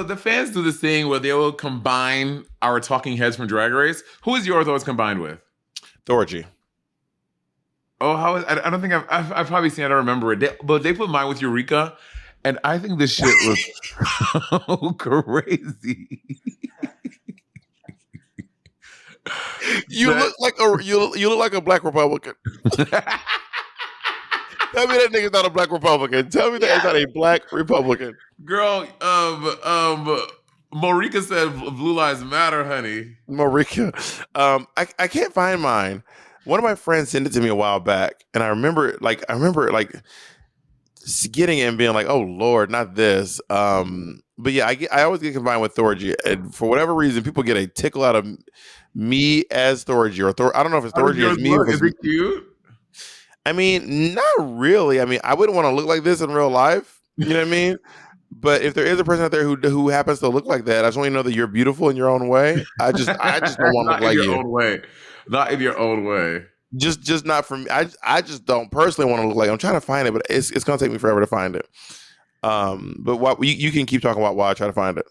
so the fans do this thing where they will combine our talking heads from Drag Race. Who is yours always combined with? Thorgy. Oh, how is? I don't think I've probably seen. I don't remember it. But they put mine with Eureka, and I think this shit looks so crazy. You look like a black Republican. Tell me that nigga's not a black Republican. Tell me that he's not a black Republican. Girl, Marika said Blue Lives Matter, honey. Marika. I can't find mine. One of my friends sent it to me a while back, and I remember getting it and being like, "Oh Lord, not this." But yeah, I always get combined with Thorgy, and for whatever reason, people get a tickle out of me as Thorgy or Thor. I don't know if it's Thorgy as me. Is it cute? I mean, not really. I mean, I wouldn't want to look like this in real life. You know what I mean? But if there is a person out there who happens to look like that, I just want you to know that you're beautiful in your own way. I just don't want to look like you. Own way. Not in your own way. Just not for me. I just don't personally want to look like. I'm trying to find it, but it's gonna take me forever to find it. But what you can keep talking about while I try to find it.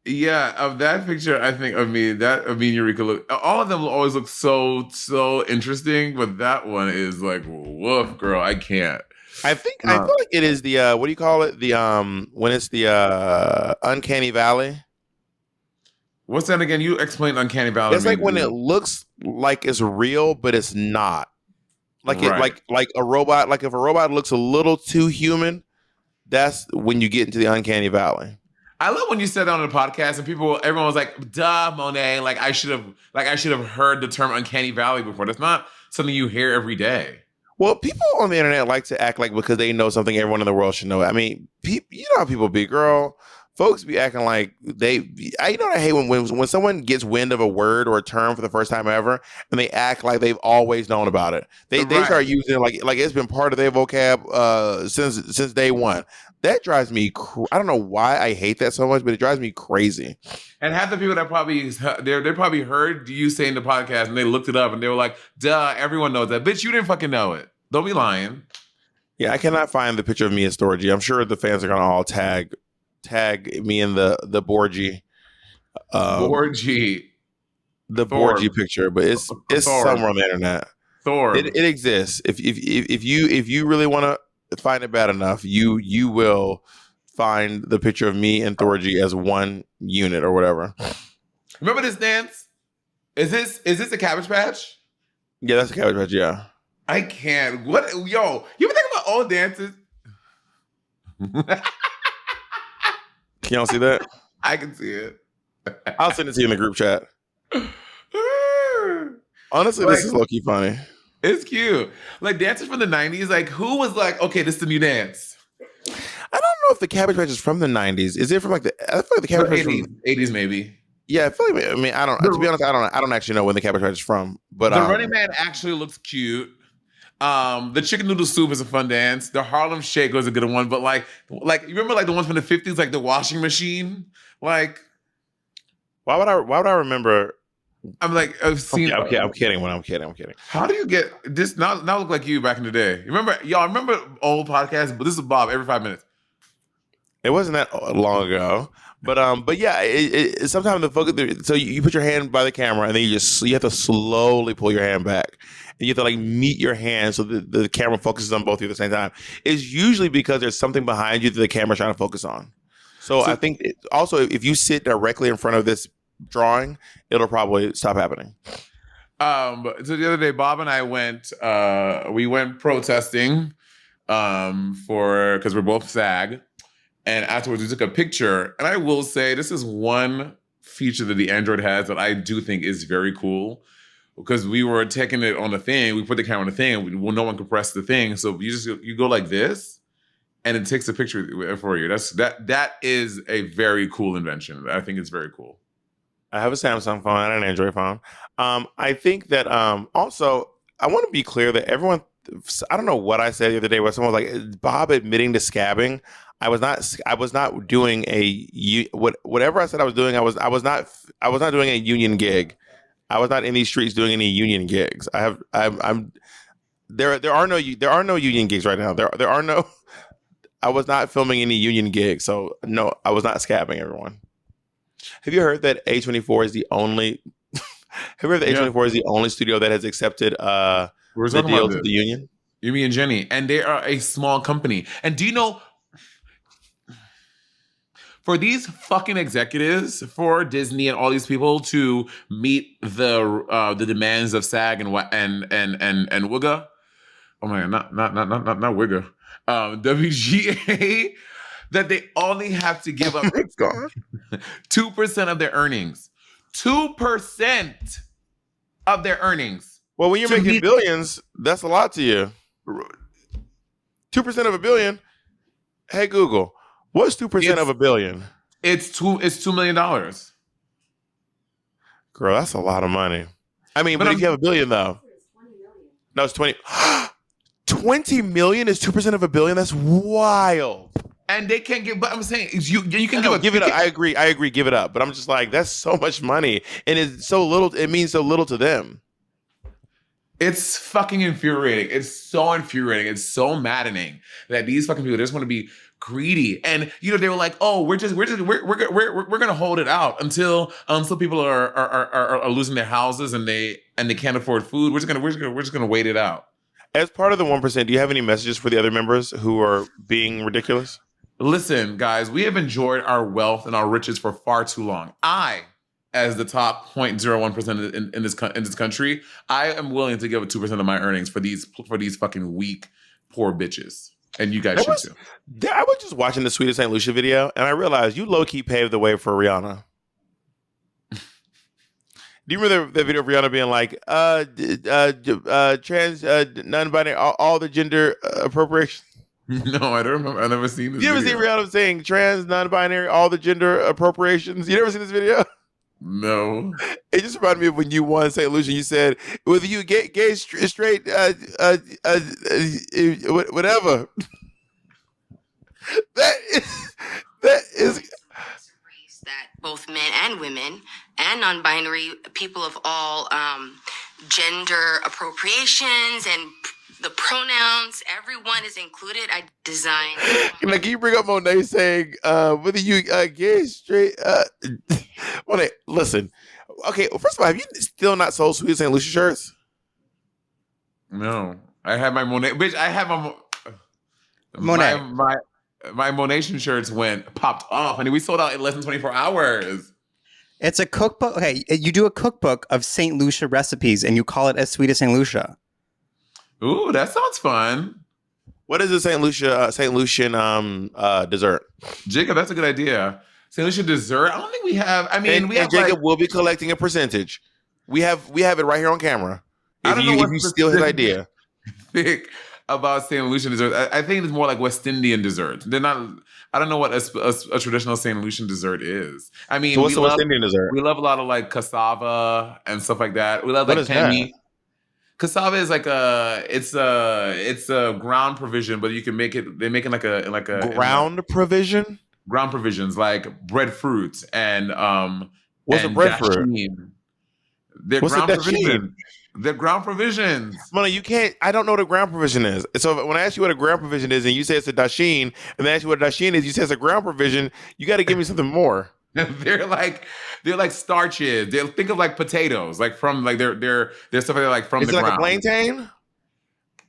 Yeah, of that picture, I think of me and Eureka look. All of them will always look so interesting, but that one is like, woof, girl, I can't. I feel like it is the what do you call it? The when it's the uncanny valley. What's that again? You explained uncanny valley. It's like when it looks like it's real, but it's not. Like right. like a robot. Like if a robot looks a little too human, that's when you get into the uncanny valley. I love when you said that on the podcast and everyone was like, duh, Monet, like I should have heard the term uncanny valley before. That's not something you hear every day. Well, people on the internet like to act like because they know something everyone in the world should know. I mean, you know how people be, girl. Folks be acting like you know what I hate when someone gets wind of a word or a term for the first time ever and they act like they've always known about it. They start using it like it's been part of their vocab since day one. That drives me. I don't know why I hate that so much, but it drives me crazy. And half the people that they probably heard you saying the podcast and they looked it up and they were like, "Duh, everyone knows that." Bitch, you didn't fucking know it. Don't be lying. Yeah, I cannot find the picture of me as Thorgy. I'm sure the fans are gonna all tag me in the Borgie. Borgie. The Borgie picture, but it's somewhere on the internet. Thor. It exists. If you really want to find it bad enough, you will find the picture of me and Thorgy as one unit or whatever. Remember this dance? Is this a Cabbage Patch? Yeah, that's a Cabbage Patch. Yeah. I can't. What? Yo, you ever think about old dances? Can y'all see that? I can see it. I'll send it to you in the group chat. Honestly, this is low-key funny. It's cute. Like dances from the 90s, like who was like, okay, this is the new dance? I don't know if the Cabbage Patch is from the 90s. Is it from like I feel like the Cabbage Patch 80s maybe. Yeah, I feel like I don't to be honest, I don't actually know when the Cabbage Patch is from. But the Running Man actually looks cute. The chicken noodle soup is a fun dance. The Harlem Shake was a good one, but like you remember like the ones from the 50s, like the washing machine? Like why would I remember? I'm like, I've seen. Okay, I'm kidding. I'm kidding. How do you get this now look like you back in the day? Remember old podcasts? But this is Bob every 5 minutes. It wasn't that long ago, but yeah, sometimes the focus. So you put your hand by the camera, and then you have to slowly pull your hand back, and you have to like meet your hand so the camera focuses on both of you at the same time. It's usually because there's something behind you that the camera's trying to focus on. So I think also if you sit directly in front of this drawing, it'll probably stop happening. So the other day, Bob and I went protesting because we're both SAG. And afterwards, we took a picture. And I will say, this is one feature that the Android has that I do think is very cool. Because we were taking it on the thing, we put the camera on the thing, and no one could press the thing. So you go like this, and it takes a picture for you. That is a very cool invention. I think it's very cool. I have a Samsung phone and an Android phone. I think that also, I want to be clear that everyone, I don't know what I said the other day where someone was like, Bob admitting to scabbing. I was not doing whatever I said I was doing. I was not doing a union gig. I was not in these streets doing any union gigs. There are no union gigs right now. There are no. I was not filming any union gigs, so no, I was not scabbing everyone. Have you heard that A24 is the only? Have you heard that Yeah, A24 is the only studio that has accepted we were the talking about deals this. with the union? Yumi and Jenny, and they are a small company. And do you know, for these fucking executives, for Disney and all these people to meet the demands of SAG and WGA, oh my god, not WGA, WGA, that they only have to give up It's gone. 2% of their earnings. 2% of their earnings. Well, when you're To making meet- billions, that's a lot to you. 2% of a billion. Hey Google, what's 2% of a billion? It's $2 million. Girl, that's a lot of money. I mean, But but if you have a billion though, no, it's 20. 20 million is 2% of a billion. That's wild. And they can't give. But I'm saying is you can Give it up. I agree. Give it up. But I'm just like, that's so much money, and it's so little. It means so little to them. It's fucking infuriating. It's so infuriating. It's so maddening that these fucking people just want to be greedy. And they were like, oh, we're gonna hold it out until people are losing their houses and they can't afford food. We're just gonna wait it out. As part of the 1%, do you have any messages for the other members who are being ridiculous? Listen, guys, we have enjoyed our wealth and our riches for far too long. As the top 0.01% in this country, I am willing to give up 2% of my earnings for these fucking weak, poor bitches. And you guys should too. I was just watching the Sweetest St. Lucia video, and I realized you low-key paved the way for Rihanna. Do you remember the video of Rihanna being like, trans, non-binary, all the gender appropriation? No, I don't remember. I've never seen this You ever video. seen Rihanna saying trans, non-binary, all the gender appropriations? You never seen this video? No. It just reminded me of when you won St. Lucia. You said, whether you gay, straight, whatever. That is that both men and women and non-binary people of all gender appropriations and the pronouns, everyone is included. I designed. like, can you bring up Monet saying, whether you gay, straight, Monet, listen. Okay, well, first of all, have you still not sold Sweet St. Lucia shirts? No. I have my Monet. Bitch, I have Monet. My Monation shirts popped off. And we sold out in less than 24 hours. It's a cookbook. Okay, you do a cookbook of St. Lucia recipes and you call it As Sweet as St. Lucia. Ooh, that sounds fun. What is the St. Lucian dessert? Jacob, that's a good idea. St. Lucia dessert? I don't think we have. I mean, we have Jacob will be collecting a percentage. We have it right here on camera. If you steal his idea. Think about St. Lucian dessert. I think it's more like West Indian dessert. They're not. I don't know what a traditional St. Lucian dessert is. I mean, So what's the West Indian dessert? We love a lot of like cassava and stuff like that. We love What like is that? pemi. Cassava is like it's a ground provision, but you can make it. They make it like a ground provision. Ground provisions like breadfruit and What's and a breadfruit? dasheen. They're What's a ground dasheen? provisions. They're ground provisions. Mona, you can't. I don't know what a ground provision is. So when I ask you what a ground provision is, and you say it's a dasheen, and then I ask you what a dasheen is, you say it's a ground provision. You got to give me something more. they're like starches. They think of like potatoes, like from like they're stuff like from Is the it like ground. a plantain?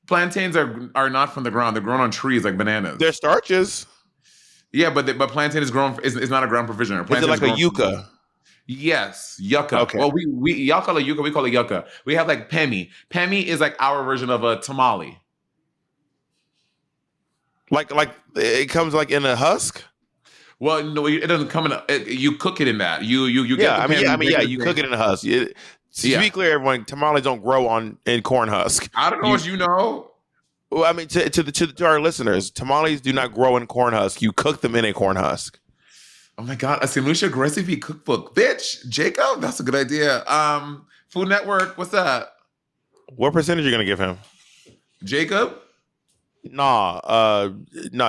Plantains are not from the ground. They're grown on trees like bananas. They're starches. Yeah, but plantain is grown. Is not a ground provision. Is it like a yucca? Yes, yucca. Okay. Well, y'all call it yucca. We call it yucca. We have like pemi. Pemi is like our version of a tamale. Like it comes like in a husk. Well, no, it doesn't come in. You cook it in that. You get. Yeah, the pemi, you cook it in a husk. To be clear, everyone, tamales don't grow in corn husk. I don't know what you know. Well, I mean, to our listeners, tamales do not grow in corn husk. You cook them in a corn husk. Oh my God, a St. Lucia recipe cookbook. Bitch, Jacob, that's a good idea. Food Network, what's that? What percentage are you going to give him? Jacob? Nah,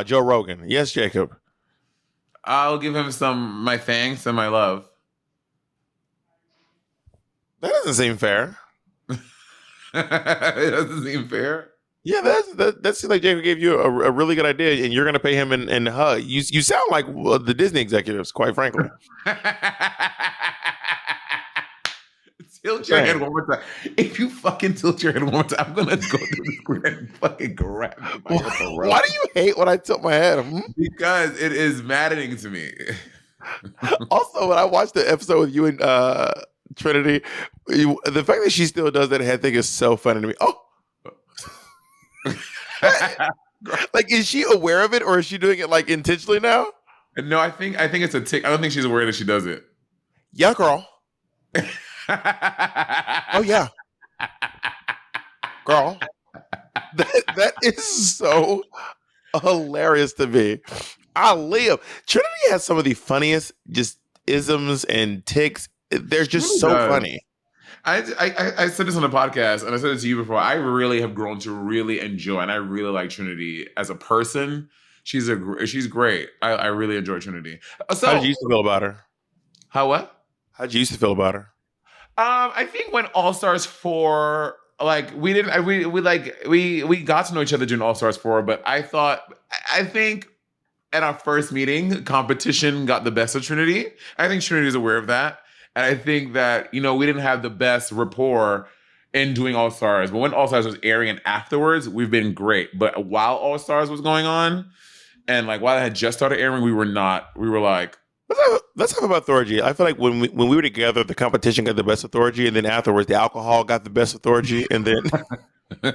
Joe Rogan. Yes, Jacob. I'll give him my thanks and my love. That doesn't seem fair. It doesn't seem fair. Yeah, that seems like Jacob gave you a really good idea, and you're going to pay him in hug. You sound like the Disney executives, quite frankly. Tilt Just your head saying. one more time. If you fucking tilt your head one more time, I'm gonna go through the screen and fucking grab you by your Why throat. do you hate when I tilt my head? Hmm? Because it is maddening to me. Also, when I watched the episode with you and Trinity, the fact that she still does that head thing is so funny to me. Oh, like, is she aware of it, or is she doing it like intentionally now? No, I think it's a tick. I don't think she's aware that she does it. Yeah, girl. Oh yeah, girl. That is so hilarious to me. I live. Trinity has some of the funniest just isms and ticks. They're She just really so does. funny. I said this on the podcast, and I said it to you before. I really have grown to really enjoy, and I really like Trinity as a person. She's great. I really enjoy Trinity. How did you So used to feel about her? how what? How did you used to feel about her? I think when All Stars 4, like we didn't, we got to know each other during All Stars 4, but I think at our first meeting, competition got the best of Trinity. I think Trinity is aware of that, and I think that we didn't have the best rapport in doing All Stars, but when All Stars was airing and afterwards, we've been great. But while All Stars was going on, and like while it had just started airing, we were not. We were like. Let's talk about Thorgy. I feel like when we were together, the competition got the best of Thorgy, and then afterwards, the alcohol got the best of Thorgy, and then and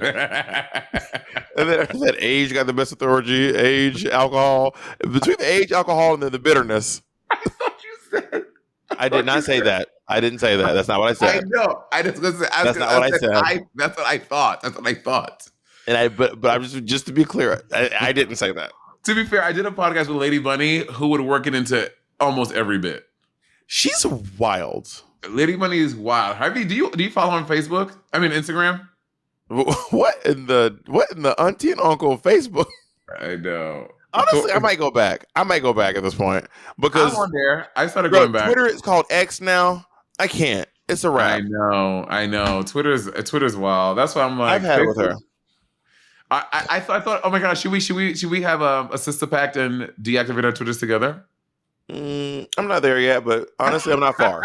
then after that, age got the best of Thorgy. Age, alcohol. Between the age, alcohol, and then the bitterness. You said. I did not say that. I didn't say that. That's not what I I said. know. I just gonna say. That's not what I said. That's what I thought. That's what I thought. But I'm just to be clear, I didn't say that. To be fair, I did a podcast with Lady Bunny, who would work it into almost every bit. She's wild. Lady Bunny is wild. Harvey, do you follow her on Facebook? I mean Instagram. What in the auntie and uncle Facebook? I know. Honestly, I might go back. I might go back at this point because I'm on there. I started bro, going back. Twitter is called X now. I can't. It's a wrap. I know. Twitter's wild. That's why I'm like. I've had it with her. I thought. Oh my gosh, should we have a sister pact and deactivate our Twitters together? I'm not there yet, but honestly, I'm not far.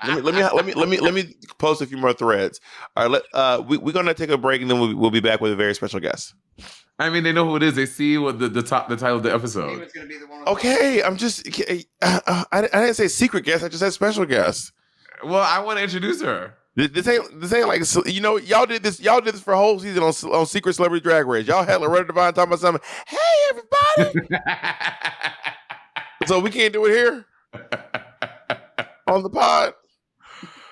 Let me post a few more threads. All right, we're gonna take a break and then we'll be back with a very special guest. I mean, they know who it is. They see what the title of the episode. Okay, I'm just. I didn't say secret guest. I just said special guest. Well, I want to introduce her. This ain't like y'all did this for a whole season on Secret Celebrity Drag Race. Y'all had Loretta Devine talking about something. Hey everybody, so we can't do it here on the pod.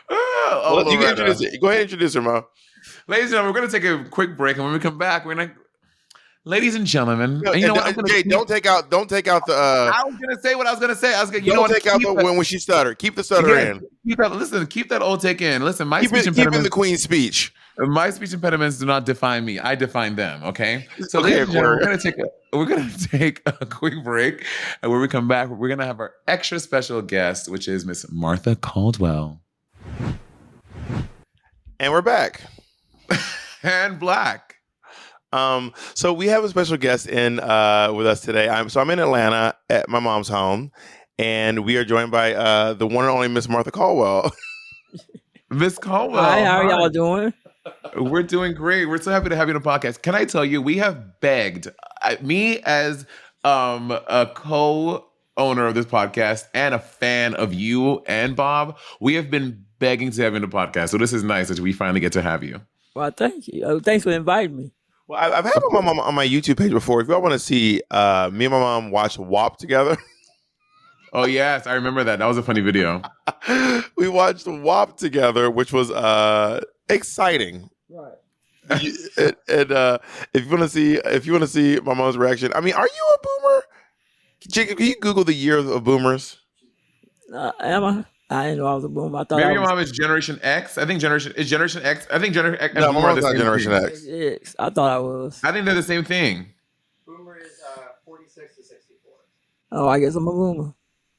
Oh, You can introduce it. Go ahead and introduce her, Mo. Ladies and gentlemen, we're going to take a quick break, and when we come back, we're going to. Ladies and gentlemen, you know what? Don't take out the. I was going to say what I was going to say. Don't take out the when she stuttered. Keep the stutter in. Keep that old take in. Listen, my Keep speech in impediments. the Queen's speech. My speech impediments do not define me. I define them. Okay. So, Okay, ladies and gentlemen, we're gonna take a quick break, and when we come back, we're gonna have our extra special guest, which is Miss Martha Caldwell, And we're back. and Black. So we have a special guest in with us today. I'm in Atlanta at my mom's home, and we are joined by the one and only Miss Martha Caldwell. Miss Caldwell. Hi, how are y'all doing? We're doing great. We're so happy to have you on the podcast. Can I tell you, we have begged me as a co-owner of this podcast and a fan of you and Bob. We have been begging to have you on the podcast, so this is nice that we finally get to have you. Well, thank you. Thanks for inviting me. Well, I've had my mom on my YouTube page before. If y'all want to see me and my mom watch WAP together. Oh yes, I remember that. That was a funny video. We watched WAP together, which was exciting. Right. And if you want to see my mom's reaction, I mean, are you a boomer? Jacob, can you Google the year of boomers? Am I? I didn't know I was a boomer. I thought Maybe I your was mom is Generation X. I think Generation X. I think Generation X. No, my mom's not Generation X. X. I thought I was. I think they're the same thing. Boomer is 46 to 64. Oh, I guess I'm a boomer.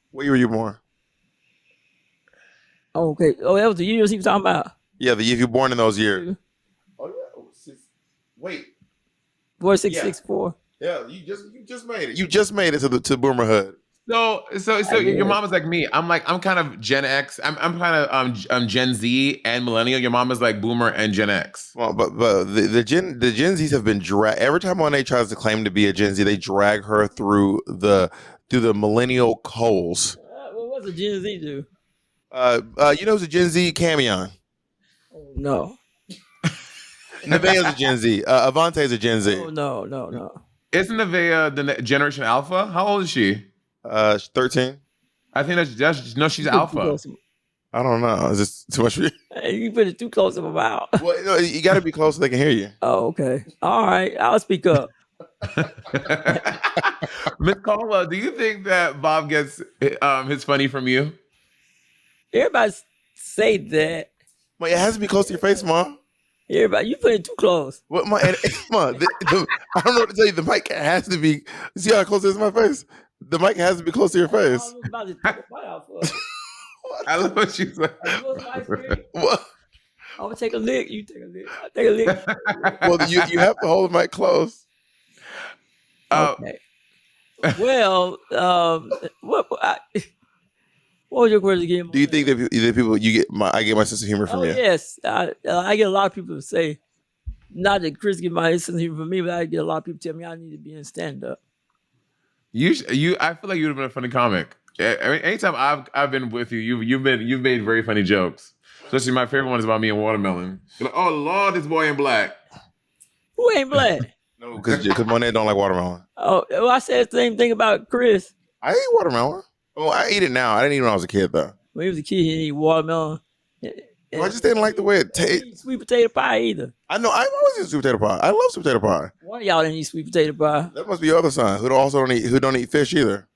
What year were you born? Oh, okay. Oh, that was the years he was talking about. Yeah, if you're born in those years. Oh yeah. Wait, 4664. Yeah, you just made it. You just made it to Boomer Hood. So your mom is like me. I'm kind of Gen X. I'm kind of Gen Z and millennial. Your mom is like Boomer and Gen X. Well, but the Gen Zs have been every time one A tries to claim to be a Gen Z, they drag her through the millennial coals. What's a Gen Z do? You know who's a Gen Z? Camion. Oh, no. Nevaeh's a Gen Z. Avante's a Gen Z. Oh, no. Isn't Nevaeh the Generation Alpha? How old is she? 13. I think that's no, she's Alpha. I don't know. Is this too much for you? Hey, you put it too close to my mouth. Well, no, you got to be close so they can hear you. Oh, okay. All right. I'll speak up. Miss Carla, do you think that Bob gets his funny from you? Everybody say that. Well, it has to be close to your face, Mom. Everybody, you put it too close. What, Mom? I don't know what to tell you. The mic has to be. See how close it is to my face? The mic has to be close to your face. I was about to take a bite out for it. I love what she said. You want some ice cream? What? I'm gonna take a lick. You take a lick. I take a lick. Well, you have to hold the mic close. Okay. Well, what was your question again? Do you think that people I get my sense of humor from you? Yes, I get a lot of people to say, not that Chris get my sense of humor from me, but I get a lot of people tell me I need to be in stand up. I feel like you would have been a funny comic. I mean, anytime I've been with you, you've made very funny jokes. Especially my favorite one is about me and watermelon. You're like, oh Lord, this boy in black. Who ain't black? No, because Monet don't like watermelon. Oh, well, I said the same thing about Chris. I eat watermelon. Well, I eat it now. I didn't eat it when I was a kid, though. When he was a kid, he didn't eat watermelon. Well, I just didn't like the way it tastes. Sweet potato pie either. I know. I've always eaten sweet potato pie. I love sweet potato pie. One of y'all didn't eat sweet potato pie. That must be your other son who don't eat fish either.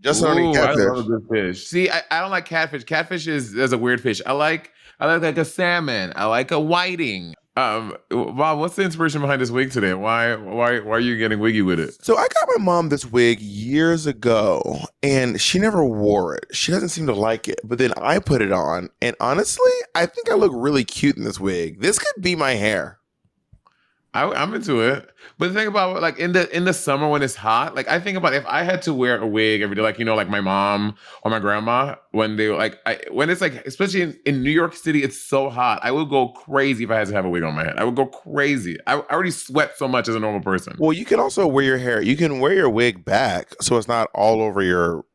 Justin don't eat catfish. I love a good fish. See, I don't like catfish. Catfish is a weird fish. I like a salmon. I like a whiting. Bob, what's the inspiration behind this wig today? Why are you getting wiggy with it? So I got my mom this wig years ago, and she never wore it. She doesn't seem to like it. But then I put it on, and honestly, I think I look really cute in this wig. This could be my hair. I'm into it. But the thing about like in the summer when it's hot, like I think about if I had to wear a wig every day, like like my mom or my grandma, when they when it's like, especially in New York City, it's so hot. I would go crazy if I had to have a wig on my head. I would go crazy. I already sweat so much as a normal person. Well, you can also wear your hair. You can wear your wig back so it's not all over your.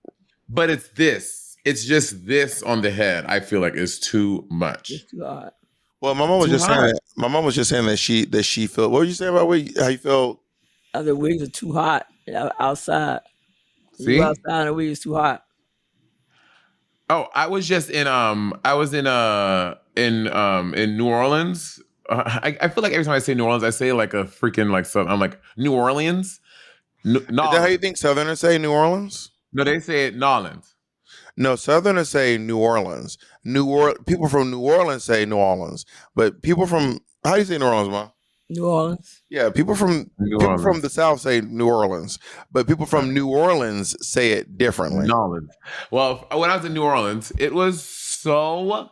But it's this. It's just this on the head. I feel like it's too much. It's too hot. Well, my mom was just saying that. My mom was just saying that she felt. What were you saying about how you felt? The wigs are too hot outside. See, you outside and the wig is too hot. Oh, I was just in New Orleans. I feel like every time I say New Orleans, I say like a freaking like so. I'm like New Orleans. Is that how you think Southerners say New Orleans? No, they say it Nolans. No, Southerners say New Orleans. People from New Orleans say New Orleans, but people from how do you say New Orleans, Mom? New Orleans. Yeah, people from the South say New Orleans, but people from New Orleans say it differently. New Orleans. Well, when I was in New Orleans, it was so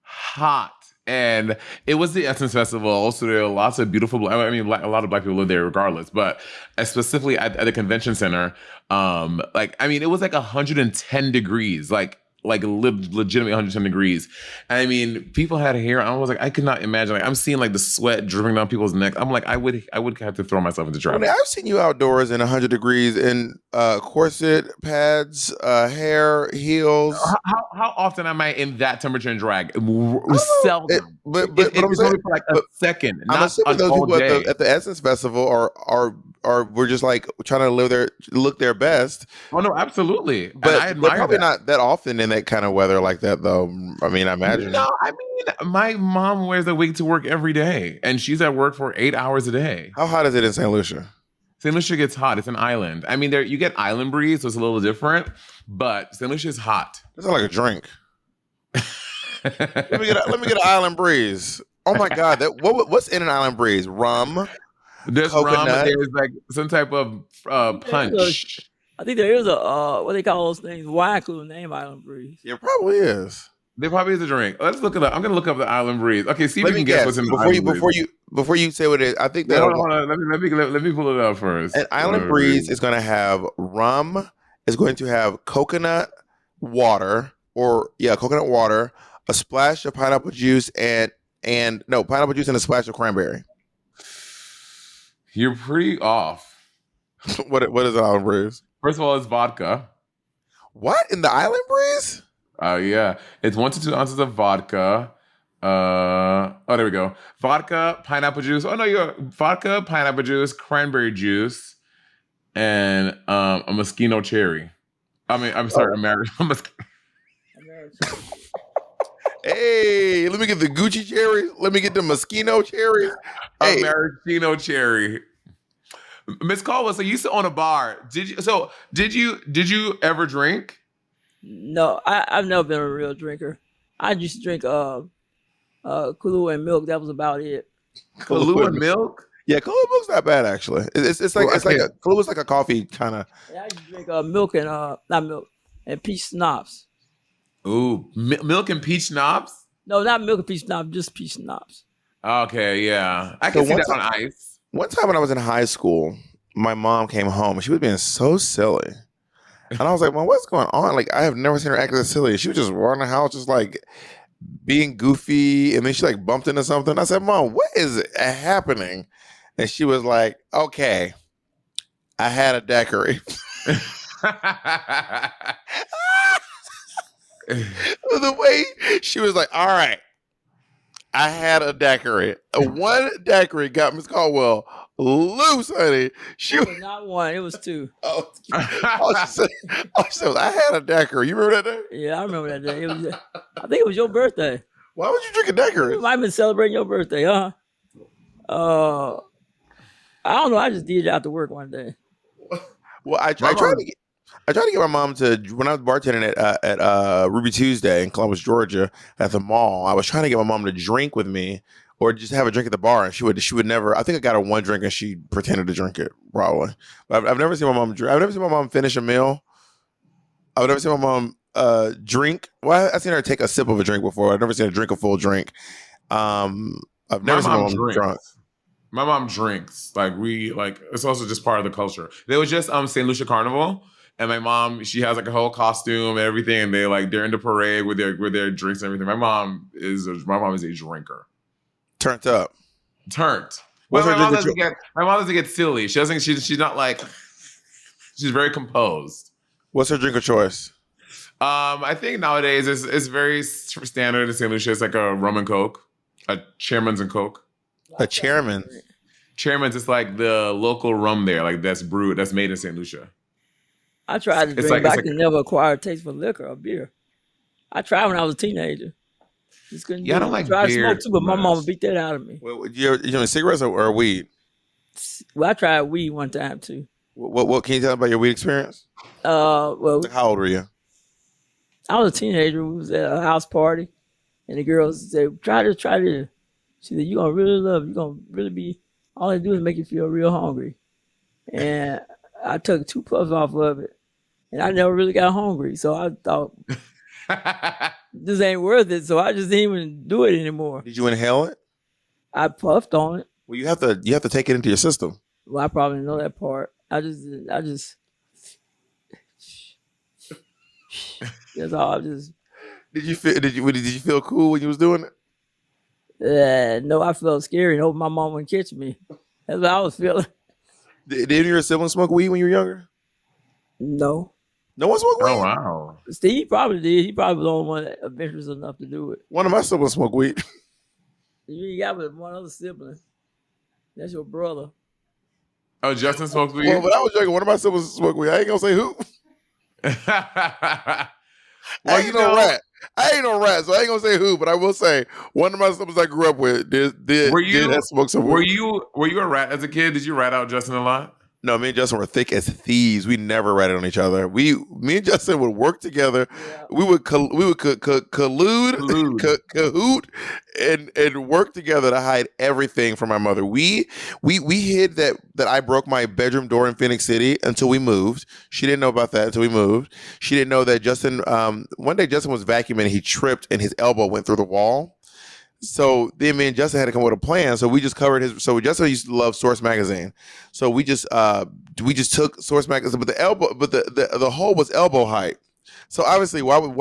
hot. And it was the Essence Festival, so there are lots of beautiful. I mean, a lot of Black people live there, regardless. But specifically at the convention center, it was like 110 degrees, legitimately 110 degrees. I mean, people had hair. I was like, I could not imagine. Like, I'm seeing like the sweat dripping down people's necks. I'm like, I would have to throw myself into traffic. I mean, I've seen you outdoors in 100 degrees in corset, pads, hair, heels. How often am I in that temperature and drag? Seldom. But it's only for like a second. I'm assuming those people at the Essence Festival were just like trying to look their best. Oh no, absolutely. But I admire probably not that often in that kind of weather like that, though. I mean, I imagine. No, I mean, my mom wears a wig to work every day, and she's at work for 8 hours a day. How hot is it in St. Lucia? St. Lucia gets hot. It's an island. I mean, you get island breeze, so it's a little different, but St. Lucia is hot. It's like a drink. let me get an island breeze. Oh my God! What's in an island breeze? Rum. There's coconut. rum. There's like some type of punch. I think there is a what they call those things, wine cooler name Island Breeze. It probably is. There probably is a drink. Let's look it up. I'm gonna look up the Island Breeze. Okay, see if Let you me can guess what's guess in the Island Breeze. before you say what it is. I think Wait, that hold on. Let me pull it up an first. Island Breeze is going to have rum. It's going to have coconut water, coconut water, a splash of pineapple juice, and no pineapple juice and a splash of cranberry. You're pretty off. What is an Island Breeze? First of all, it's vodka. What in the Island Breeze? Yeah, it's 1 to 2 ounces of vodka. There we go. Vodka, pineapple juice. Oh no, you're vodka, pineapple juice, cranberry juice, and a Moschino cherry. I'm sorry, American. Hey, let me get the Gucci cherries. Let me get the Moschino cherries. Hey, Maraschino cherry. Miss Caldwell, so you used to own a bar. Did you ever drink? No, I've never been a real drinker. I used to drink Kahlua and milk. That was about it. Kahlua and milk? Yeah, Kahlua milk's not bad actually. It's like Kahlua like a coffee kind of. Yeah, I used to drink milk and not milk and peach schnapps. Ooh, milk and peach schnapps? No, not milk and peach schnapps, just peach schnapps. Okay, yeah. I can see that on ice. One time when I was in high school, my mom came home and she was being so silly. And I was like, Mom, what's going on? Like, I have never seen her act this silly. She was just around the house, just like being goofy. And then she like bumped into something. I said, Mom, what is happening? And she was like, okay, I had a daiquiri. The way she was like, all right, I had a daiquiri. One daiquiri got Miss Caldwell loose, honey. She It was not one, it was two. all she said was, I had a daiquiri. You remember that day? Yeah, I remember that day. I think it was your birthday. Why would you drink a daiquiri? You might have been celebrating your birthday, huh? I don't know. I just did it after work one day. Well, I tried to get my mom to, when I was bartending at Ruby Tuesday in Columbus, Georgia, at the mall. I was trying to get my mom to drink with me, or just have a drink at the bar, and she would never. I think I got her one drink, and she pretended to drink it probably. But I've never seen my mom drink. I've never seen my mom finish a meal. I've never seen my mom drink. Well, I've seen her take a sip of a drink before. I've never seen her drink a full drink. I've never seen my mom drunk. My mom drinks. It's also just part of the culture. There was just St. Lucia Carnival, and my mom, she has like a whole costume and everything, and they're in the parade with their drinks and everything. My mom is a drinker. Turned up. Well, my mom doesn't get silly. She doesn't. She's not like. She's very composed. What's her drink of choice? I think nowadays it's very standard in St. Lucia. It's like a rum and coke, a Chairman's and Coke. A Chairman's. Chairman's is like the local rum there, like that's made in St. Lucia. I tried to drink, but I could never acquire a taste for liquor or beer. I tried when I was a teenager. Just couldn't do it. I don't like tried beer to smoke too, but my much. mama beat that out of me. Well, you doing cigarettes or weed? Well, I tried weed one time too. What can you tell me about your weed experience? Well, How old were you? I was a teenager. We was at a house party, and the girls said, "Try this, try this." She said, "You gonna really love it. You gonna really be. All they do is make you feel real hungry." And I took 2 puffs off of it, and I never really got hungry. So I thought this ain't worth it. So I just didn't even do it anymore. Did you inhale it? I puffed on it. Well, you have to take it into your system. Well, I probably didn't know that part. I just that's all. I just. Did you feel cool when you was doing it? No, I felt scary and hope my mom wouldn't catch me. That's what I was feeling. Did any of your siblings smoke weed when you were younger? No. No one smoked weed? Oh wow. Steve probably did. He probably was the only one that adventurous enough to do it. One of my siblings smoked weed. You got with one other sibling. That's your brother. Oh, Justin smokes weed? Well, but I was joking. One of my siblings smoked weed. I ain't gonna say who. I ain't no rat, so I ain't gonna say who, but I will say one of my siblings I grew up with did smoke some weed. Were you a rat as a kid? Did you rat out Justin a lot? No, me and Justin were thick as thieves. We never ratted on each other. Me and Justin would work together. Yeah. We would collude, Collude. cahoot, and work together to hide everything from my mother. We hid that I broke my bedroom door in Phoenix City until we moved. She didn't know about that until we moved. She didn't know that Justin. One day Justin was vacuuming. He tripped and his elbow went through the wall. So then me and Justin had to come up with a plan. So we just covered his. So Justin used to love Source magazine. So we just took Source magazine, but the hole was elbow height. So obviously, why would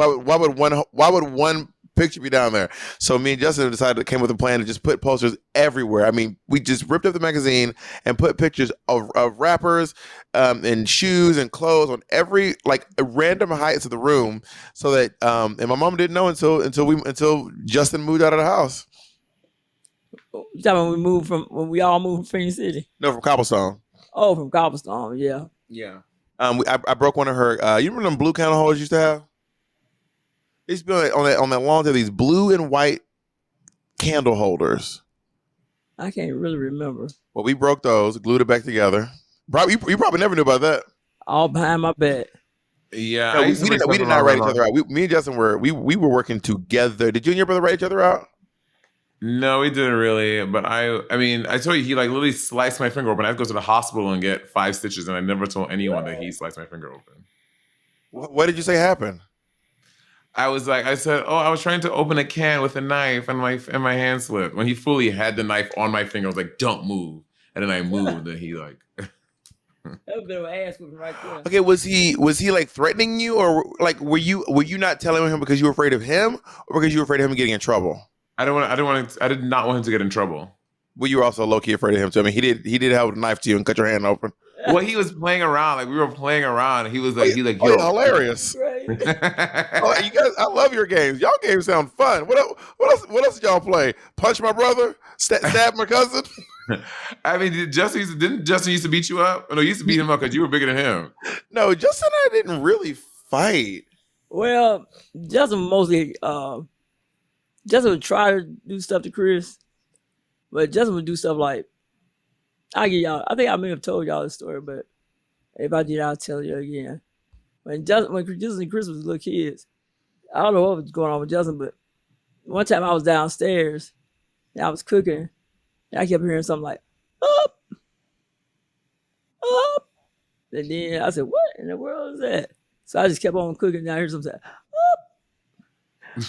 one picture be down there? So me and Justin decided came with a plan to just put posters everywhere. I mean, we just ripped up the magazine and put pictures of rappers and shoes and clothes on every random heights of the room, so that and my mom didn't know until Justin moved out of the house. You talking when we all moved from Phoenix City? No, from Cobblestone. Oh, from Cobblestone, yeah. Yeah. I broke one of her. You remember them blue candle holders you used to have? They used to be on that lawn. These blue and white candle holders. I can't really remember. Well, we broke those, glued it back together. You probably never knew about that. All behind my back. Yeah, No, we did not write each other out. Me and Justin were working together. Did you and your brother write each other out? No, he didn't really. But I mean, I told you he literally sliced my finger open. I had to go to the hospital and get 5 stitches, and I never told anyone that he sliced my finger open. What did you say happened? I said, oh, I was trying to open a can with a knife, and my hand slipped. When he fully had the knife on my finger, I was like, don't move. And then I moved, and he That was a bit of an ass whipping right there. Okay, was he threatening you, or were you not telling him because you were afraid of him, or because you were afraid of him getting in trouble? I did not want him to get in trouble. Well, you were also low key afraid of him too. I mean, he did have a knife to you and cut your hand open. Well, he was playing around. We were playing around, and he was like, yo, hilarious. Right. You guys, I love your games. Y'all games sound fun. What else did y'all play? Punch my brother? Stab my cousin? I mean, didn't Justin used to beat you up? No, he used to beat him up because you were bigger than him. No, Justin and I didn't really fight. Well, Justin mostly Justin would try to do stuff to Chris, but Justin would do stuff like, I think I may have told y'all this story, but if I did, I'll tell you again. When Justin and Chris was little kids, I don't know what was going on with Justin, but one time I was downstairs and I was cooking, and I kept hearing something like, up, up. And then I said, what in the world is that? So I just kept on cooking, and I heard something say, up, up.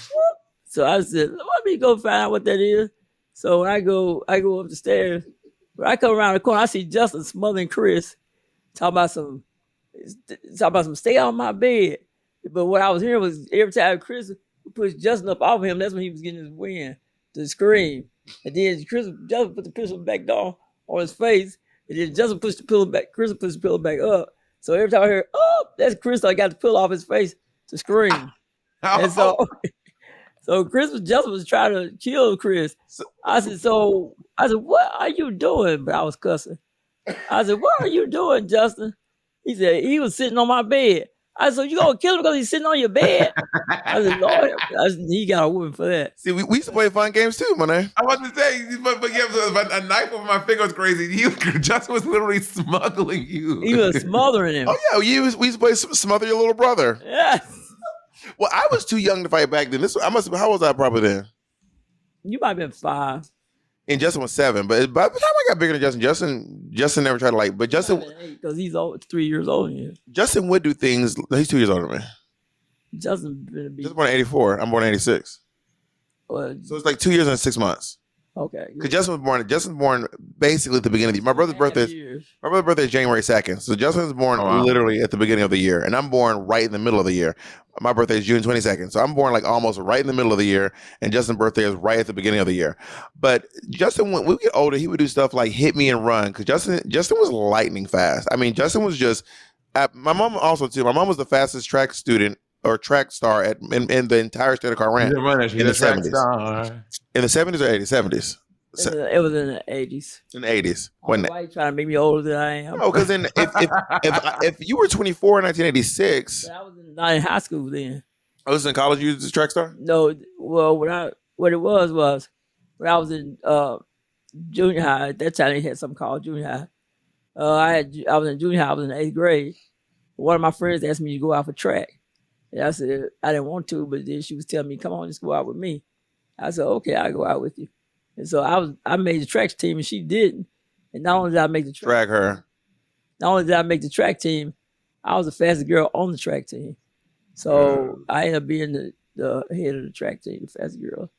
So I said, let me go find out what that is. So when I go up the stairs. When I come around the corner, I see Justin smothering Chris, talking about some stay on my bed. But what I was hearing was every time Chris pushed Justin up off of him, that's when he was getting his wind to scream. And then Justin put the pistol back down on his face, and then Justin pushed the pillow back. Chris pushed the pillow back up. So every time I heard, oh, that's Chris, I got the pillow off his face to scream. And so Justin was trying to kill Chris. I said, what are you doing? But I was cussing. I said, what are you doing, Justin? He said, he was sitting on my bed. I said, so you gonna kill him because he's sitting on your bed? I said, Lord, he got a woman for that. See, we used to play fun games too, man. I was to say, but a knife over my finger was crazy. Justin was literally smuggling you. He was smothering him. Oh yeah, we used to play Smother Your Little Brother. Yes. Well, I was too young to fight back then. How was I probably then? You might have been 5. And Justin was 7. But by the time I got bigger than Justin never tried to but Justin, because he's 3 years older than you. Justin would do things. He's 2 years older than me. Justin been Justin born in 84. I'm born in 86. Well, so it's like 2 years and 6 months. Okay. Because Justin was born basically at the beginning of the year. My brother's birthday is January 2nd. So Justin was born literally at the beginning of the year. And I'm born right in the middle of the year. My birthday is June 22nd. So I'm born almost right in the middle of the year. And Justin's birthday is right at the beginning of the year. But Justin, when we get older, he would do stuff like hit me and run. Because Justin was lightning fast. I mean, Justin was just, my mom also too. My mom was the fastest track student or track star in the entire state of Iran in the 70s. In the 70s or 80s? 70s. It was in the 80s. In the 80s. Why are you trying to make me older than I am? No, because then if you were 24 in 1986. But I was not in high school then. I was in college, you was a track star? No, well, what it was when I was in junior high, at that time they had something called junior I was in junior high. I was in the 8th grade. One of my friends asked me to go out for track. And I said I didn't want to, but then she was telling me, "Come on, just go out with me." I said, "Okay, I'll go out with you." And so I made the track team, and she didn't. And not only did I make the Drag her. not only did I make the track team, I was the fastest girl on the track team. So I ended up being the head of the track team, the fastest girl.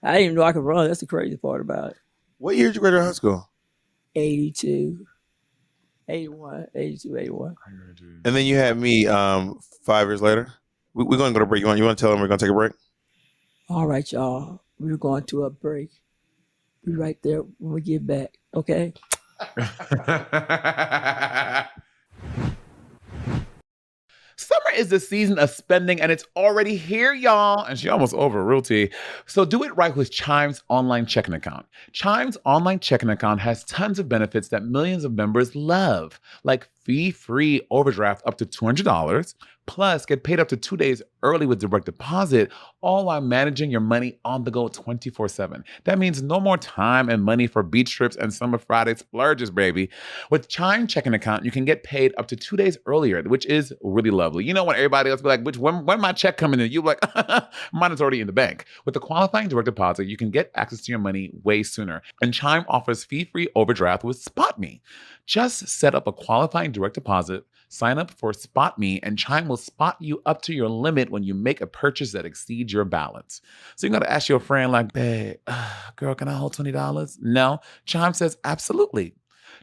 I didn't even know I could run. That's the crazy part about it. What year did you graduate high school? 82, 81, 82, 81. And then you had me 5 years later. We're going to go to break. You want to tell them we're going to take a break? All right, y'all. We're going to a break. Be right there when we get back. Okay? Summer is the season of spending, and it's already here, y'all. And she almost over, real tea. So do it right with Chime's online checking account. Chime's online checking account has tons of benefits that millions of members love, like fee-free overdraft up to $200, plus get paid up to 2 days early with direct deposit, all while managing your money on the go 24/7. That means no more time and money for beach trips and summer Friday splurges, baby. With Chime checking account, you can get paid up to 2 days earlier, which is really lovely. You know, when everybody else be like, when my check coming in? You're like, mine is already in the bank. With the qualifying direct deposit, you can get access to your money way sooner. And Chime offers fee-free overdraft with SpotMe. Just set up a qualifying direct deposit, sign up for SpotMe, and Chime will spot you up to your limit when you make a purchase that exceeds your balance. So you're going to ask your friend like, babe, girl, can I hold $20? No. Chime says absolutely.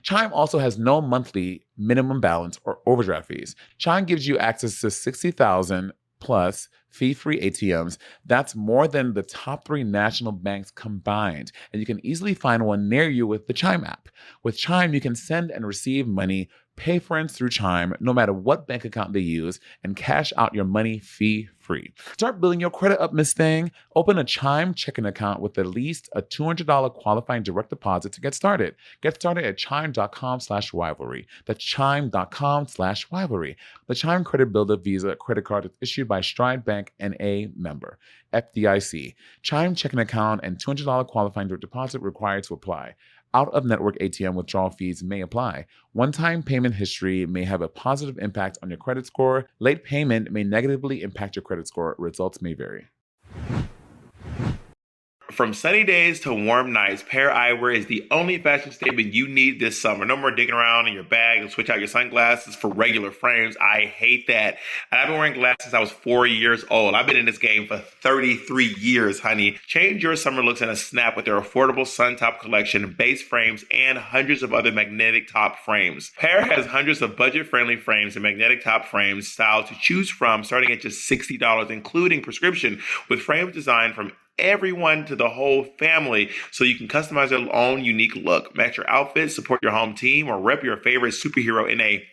Chime also has no monthly minimum balance or overdraft fees. Chime gives you access to 60,000 plus fee-free ATMs. That's more than the top 3 national banks combined. And you can easily find one near you with the Chime app. With Chime, you can send and receive money, pay friends through Chime, no matter what bank account they use, and cash out your money fee-free. Start building your credit up, Miss Thing. Open a Chime checking account with at least a $200 qualifying direct deposit to get started. Get started at chime.com/rivalry. That's chime.com/rivalry. The Chime Credit Builder Visa credit card is issued by Stride Bank N.A. member, FDIC. Chime checking account and $200 qualifying direct deposit required to apply. Out-of-network ATM withdrawal fees may apply. One-time payment history may have a positive impact on your credit score. Late payment may negatively impact your credit score. Results may vary. From sunny days to warm nights, Pair Eyewear is the only fashion statement you need this summer. No more digging around in your bag and switch out your sunglasses for regular frames. I hate that. And I've been wearing glasses since I was 4 years old. I've been in this game for 33 years, honey. Change your summer looks in a snap with their affordable Sun Top collection, base frames, and hundreds of other magnetic top frames. Pair has hundreds of budget-friendly frames and magnetic top frames style to choose from, starting at just $60, including prescription, with frames designed from everyone to the whole family, so you can customize your own unique look, match your outfit, support your home team, or rep your favorite superhero in a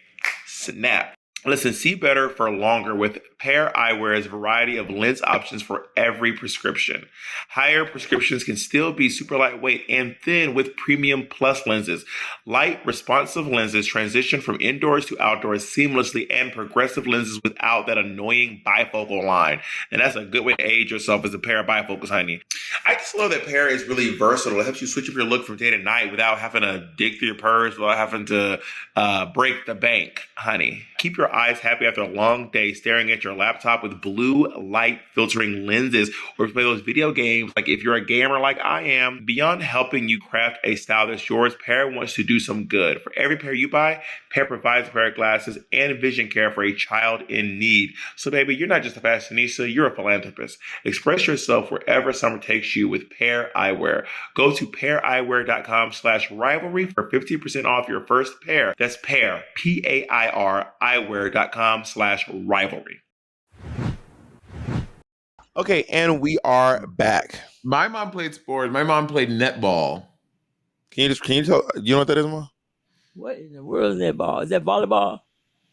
snap. Listen, see better for longer with Pair Eyewear's variety of lens options for every prescription. Higher prescriptions can still be super lightweight and thin with premium plus lenses. Light, responsive lenses transition from indoors to outdoors seamlessly, and progressive lenses without that annoying bifocal line. And that's a good way to age yourself, as a pair of bifocals, honey. I just love that Pair is really versatile. It helps you switch up your look from day to night without having to dig through your purse, without having to break the bank, honey. Keep your eyes happy after a long day staring at your laptop with blue light filtering lenses, or if you play those video games, like if you're a gamer like I am. Beyond helping you craft a style that's yours, Pair wants to do some good. For every pair you buy, Pair provides a pair of glasses and vision care for a child in need. So baby, you're not just a fashionista, you're a philanthropist. Express yourself wherever summer takes you with Pair Eyewear. Go to paireyewear.com/rivalry for 50% off your first pair. That's Pair, P-A-I-R, eyewear.com/rivalry. Okay, and we are back. My mom played sports. My mom played netball. Can you tell, you know what that is, Ma? What in the world is that ball? Is that volleyball?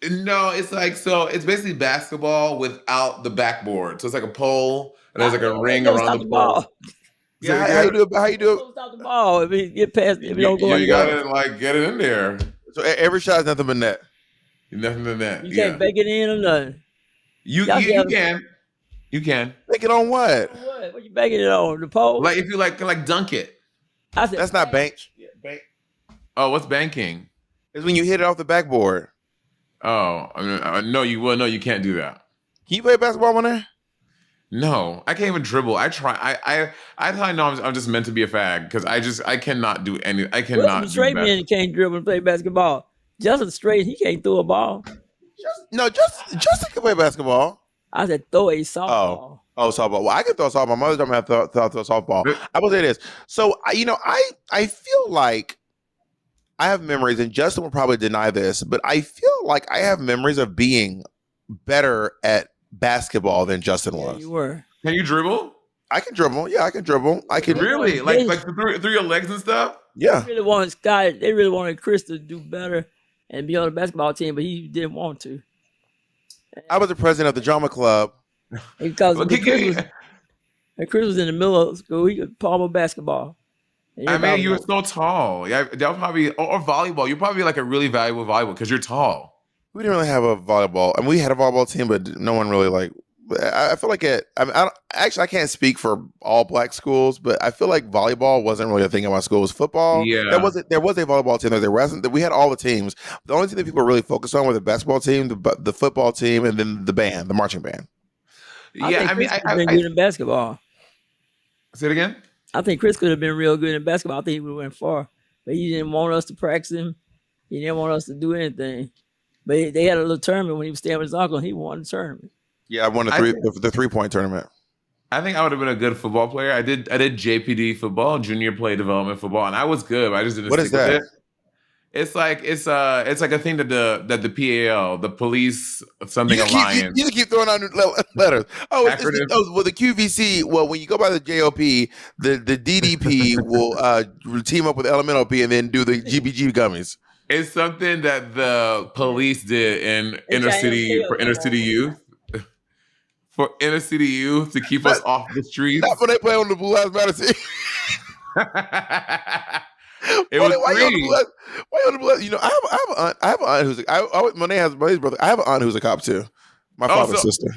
No, it's like, so it's basically basketball without the backboard. So it's like a pole, and there's like a ring around Stop the the pole. ball. Yeah, how you do it? How you do it? Stop the ball. If it get past, if it don't go You in gotta like get it in there. So every shot is nothing but net. Nothing in that. you Yeah. can't bake it in or nothing. You Y'all can. You can. Make it on what? What you baking it on? The pole? Like if you like dunk it. I said That's not bank. Oh, what's banking? It's when you hit it off the backboard. Oh, no, you can't do that. Can you play basketball, Monet? No, I can't even dribble. I try. I know I'm just meant to be a fag because I cannot do any. I Well, cannot the do straight that. man can't dribble and play basketball. Justin straight, he can't throw a ball. Justin can play basketball. I said throw a softball. Oh, softball. Well, I can throw a softball. My mother told me how to throw softball. I will say this. So, I feel like I have memories, and Justin will probably deny this, but I feel like I have memories of being better at basketball than Justin Yeah, was. you were. Can you dribble? I can dribble. Yeah, I can dribble. I can. Really? Like through your legs and stuff? Yeah. They really wanted Chris to do better and be on the basketball team, but he didn't want to. I was the president of the drama club. Because Well, Chris was in the middle of school, he could palm a basketball. And I mean, you were everybody so tall. Yeah, that would probably or volleyball. You're probably like a really valuable volleyball because you're tall. We didn't really have a volleyball. I mean, we had a volleyball team, but no one really like. I feel like it. I mean, I can't speak for all black schools, but I feel like volleyball wasn't really a thing in my school. It was football. Yeah. There was a volleyball team. There wasn't. We had all the teams. The only thing that people really focused on were the basketball team, the football team, and then the band, the marching band. Yeah, I mean, Chris could have been good in basketball. say it again. I think Chris could have been real good in basketball. I think he would have went far, but he didn't want us to practice him. He didn't want us to do anything. But they had a little tournament when he was staying with his uncle, and he won the tournament. Yeah, I won the 3-point tournament. I think I would have been a good football player. I did JPD football, junior play development football, and I was good. But I just didn't. What stick is that? With it. It's like a thing that the PAL, the police something alliance. You keep throwing out letters. Oh, well, the QVC. Well, when you go by the JOP, the DDP will team up with Elemental P and then do the GBG gummies. It's something that the police did in inner city for inner city youth. For inner city youth to keep us off the streets. Not when they play on the Blue Lives Matter team. It was why free. you on the Blue Lives? You know, I have an aunt who's Monet has Monet's brother. I have an aunt who's a cop too. My father's sister.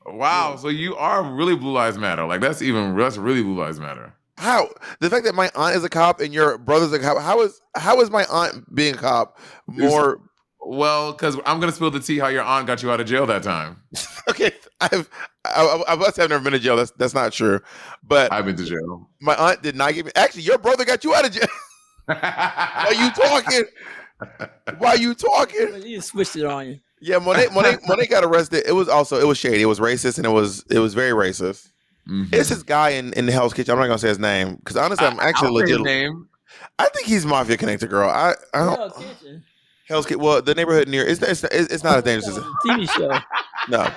Wow, so you are really Blue Lives Matter. Like that's really Blue Lives Matter. How the fact that my aunt is a cop and your brother's a cop? How is my aunt being a cop more? Well, because I'm gonna spill the tea how your aunt got you out of jail that time. Okay, I must have never been to jail. That's not true. But I've been to jail. My aunt did not give me. Actually, your brother got you out of jail. Why you talking? Why you talking? He switched it on you. Yeah, Monet got arrested. It was shady. It was racist, and it was very racist. Mm-hmm. It's this guy in the Hell's Kitchen. I'm not gonna say his name because honestly, I'm actually legit. Name. I think he's mafia connected, girl. I don't. Hell's Kitchen. Well, the neighborhood near it's not as dangerous as a TV show. No.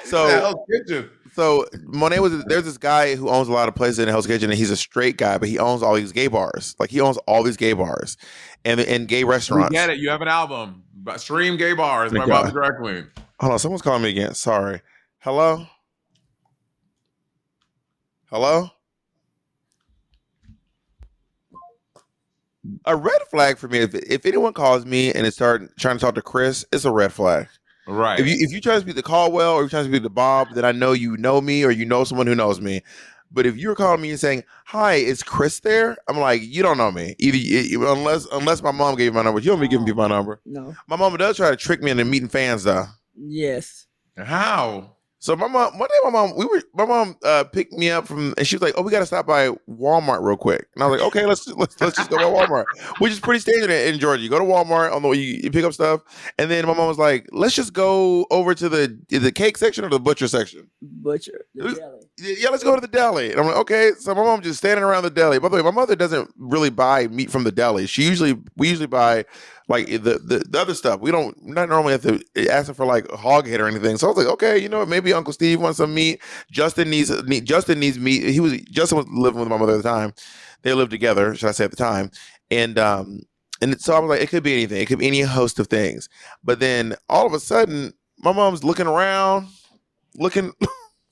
So Monet there's this guy who owns a lot of places in Hell's Kitchen, and he's a straight guy, but he owns all these gay bars. Like he owns all these gay bars and gay restaurants. You get it. You have an album. Stream Gay Bars by Bob the Drag Queen. Hold on, someone's calling me again. Sorry. Hello? Hello? A red flag for me, if anyone calls me and it's trying to talk to Chris, it's a red flag. Right. If you try to speak to Caldwell or you try to speak to Bob, then I know you know me or you know someone who knows me. But if you're calling me and saying, "Hi, is Chris there?" I'm like, you don't know me. Unless my mom gave you my number. You don't be giving me my number. No. My mom does try to trick me into meeting fans though. Yes. How? So my mom picked me up and she was like, "Oh, we got to stop by Walmart real quick." And I was like, "Okay, let's just go to Walmart," which is pretty standard in Georgia. You go to Walmart on the way you pick up stuff, and then my mom was like, "Let's just go over to the cake section or the butcher section." Butcher. The deli. Yeah, let's go to the deli. And I'm like, okay. So my mom just standing around the deli. By the way, my mother doesn't really buy meat from the deli. We usually buy like the other stuff. We not normally have to ask her for like a hog head or anything. So I was like, okay, you know what? Maybe Uncle Steve wants some meat. Justin needs meat. Justin was living with my mother at the time. They lived together, should I say, at the time. And so I was like, it could be anything. It could be any host of things. But then all of a sudden, my mom's looking around, looking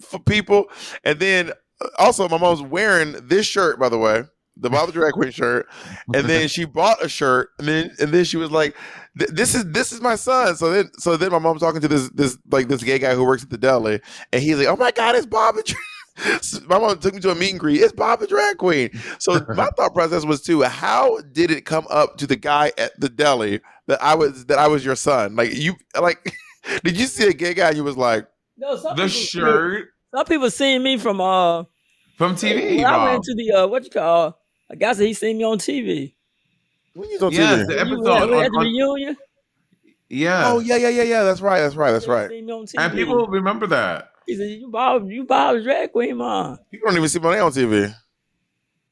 for people. And then also my mom's wearing this shirt, by the way, the Bob the Drag Queen shirt. And then she bought a shirt, and then she was like, this is my son. So then my mom's talking to this gay guy who works at the deli, and he's like, "Oh my God, it's Bob the My mom took me to a meet and greet. It's Bob the drag queen. So my thought process was too, how did it come up to the guy at the deli that I was your son? Like you like did you see a gay guy and you was like, No, The shirt some people seen me from from TV, when I went Bob. to the what you call a guy said he seen me on TV. when you was on Yes, TV? the When you episode we had the on reunion, Oh yes. yeah. That's right. he seen me on And TV. people remember that. He said, you Bob the drag queen, man. People don't even see Monet on TV.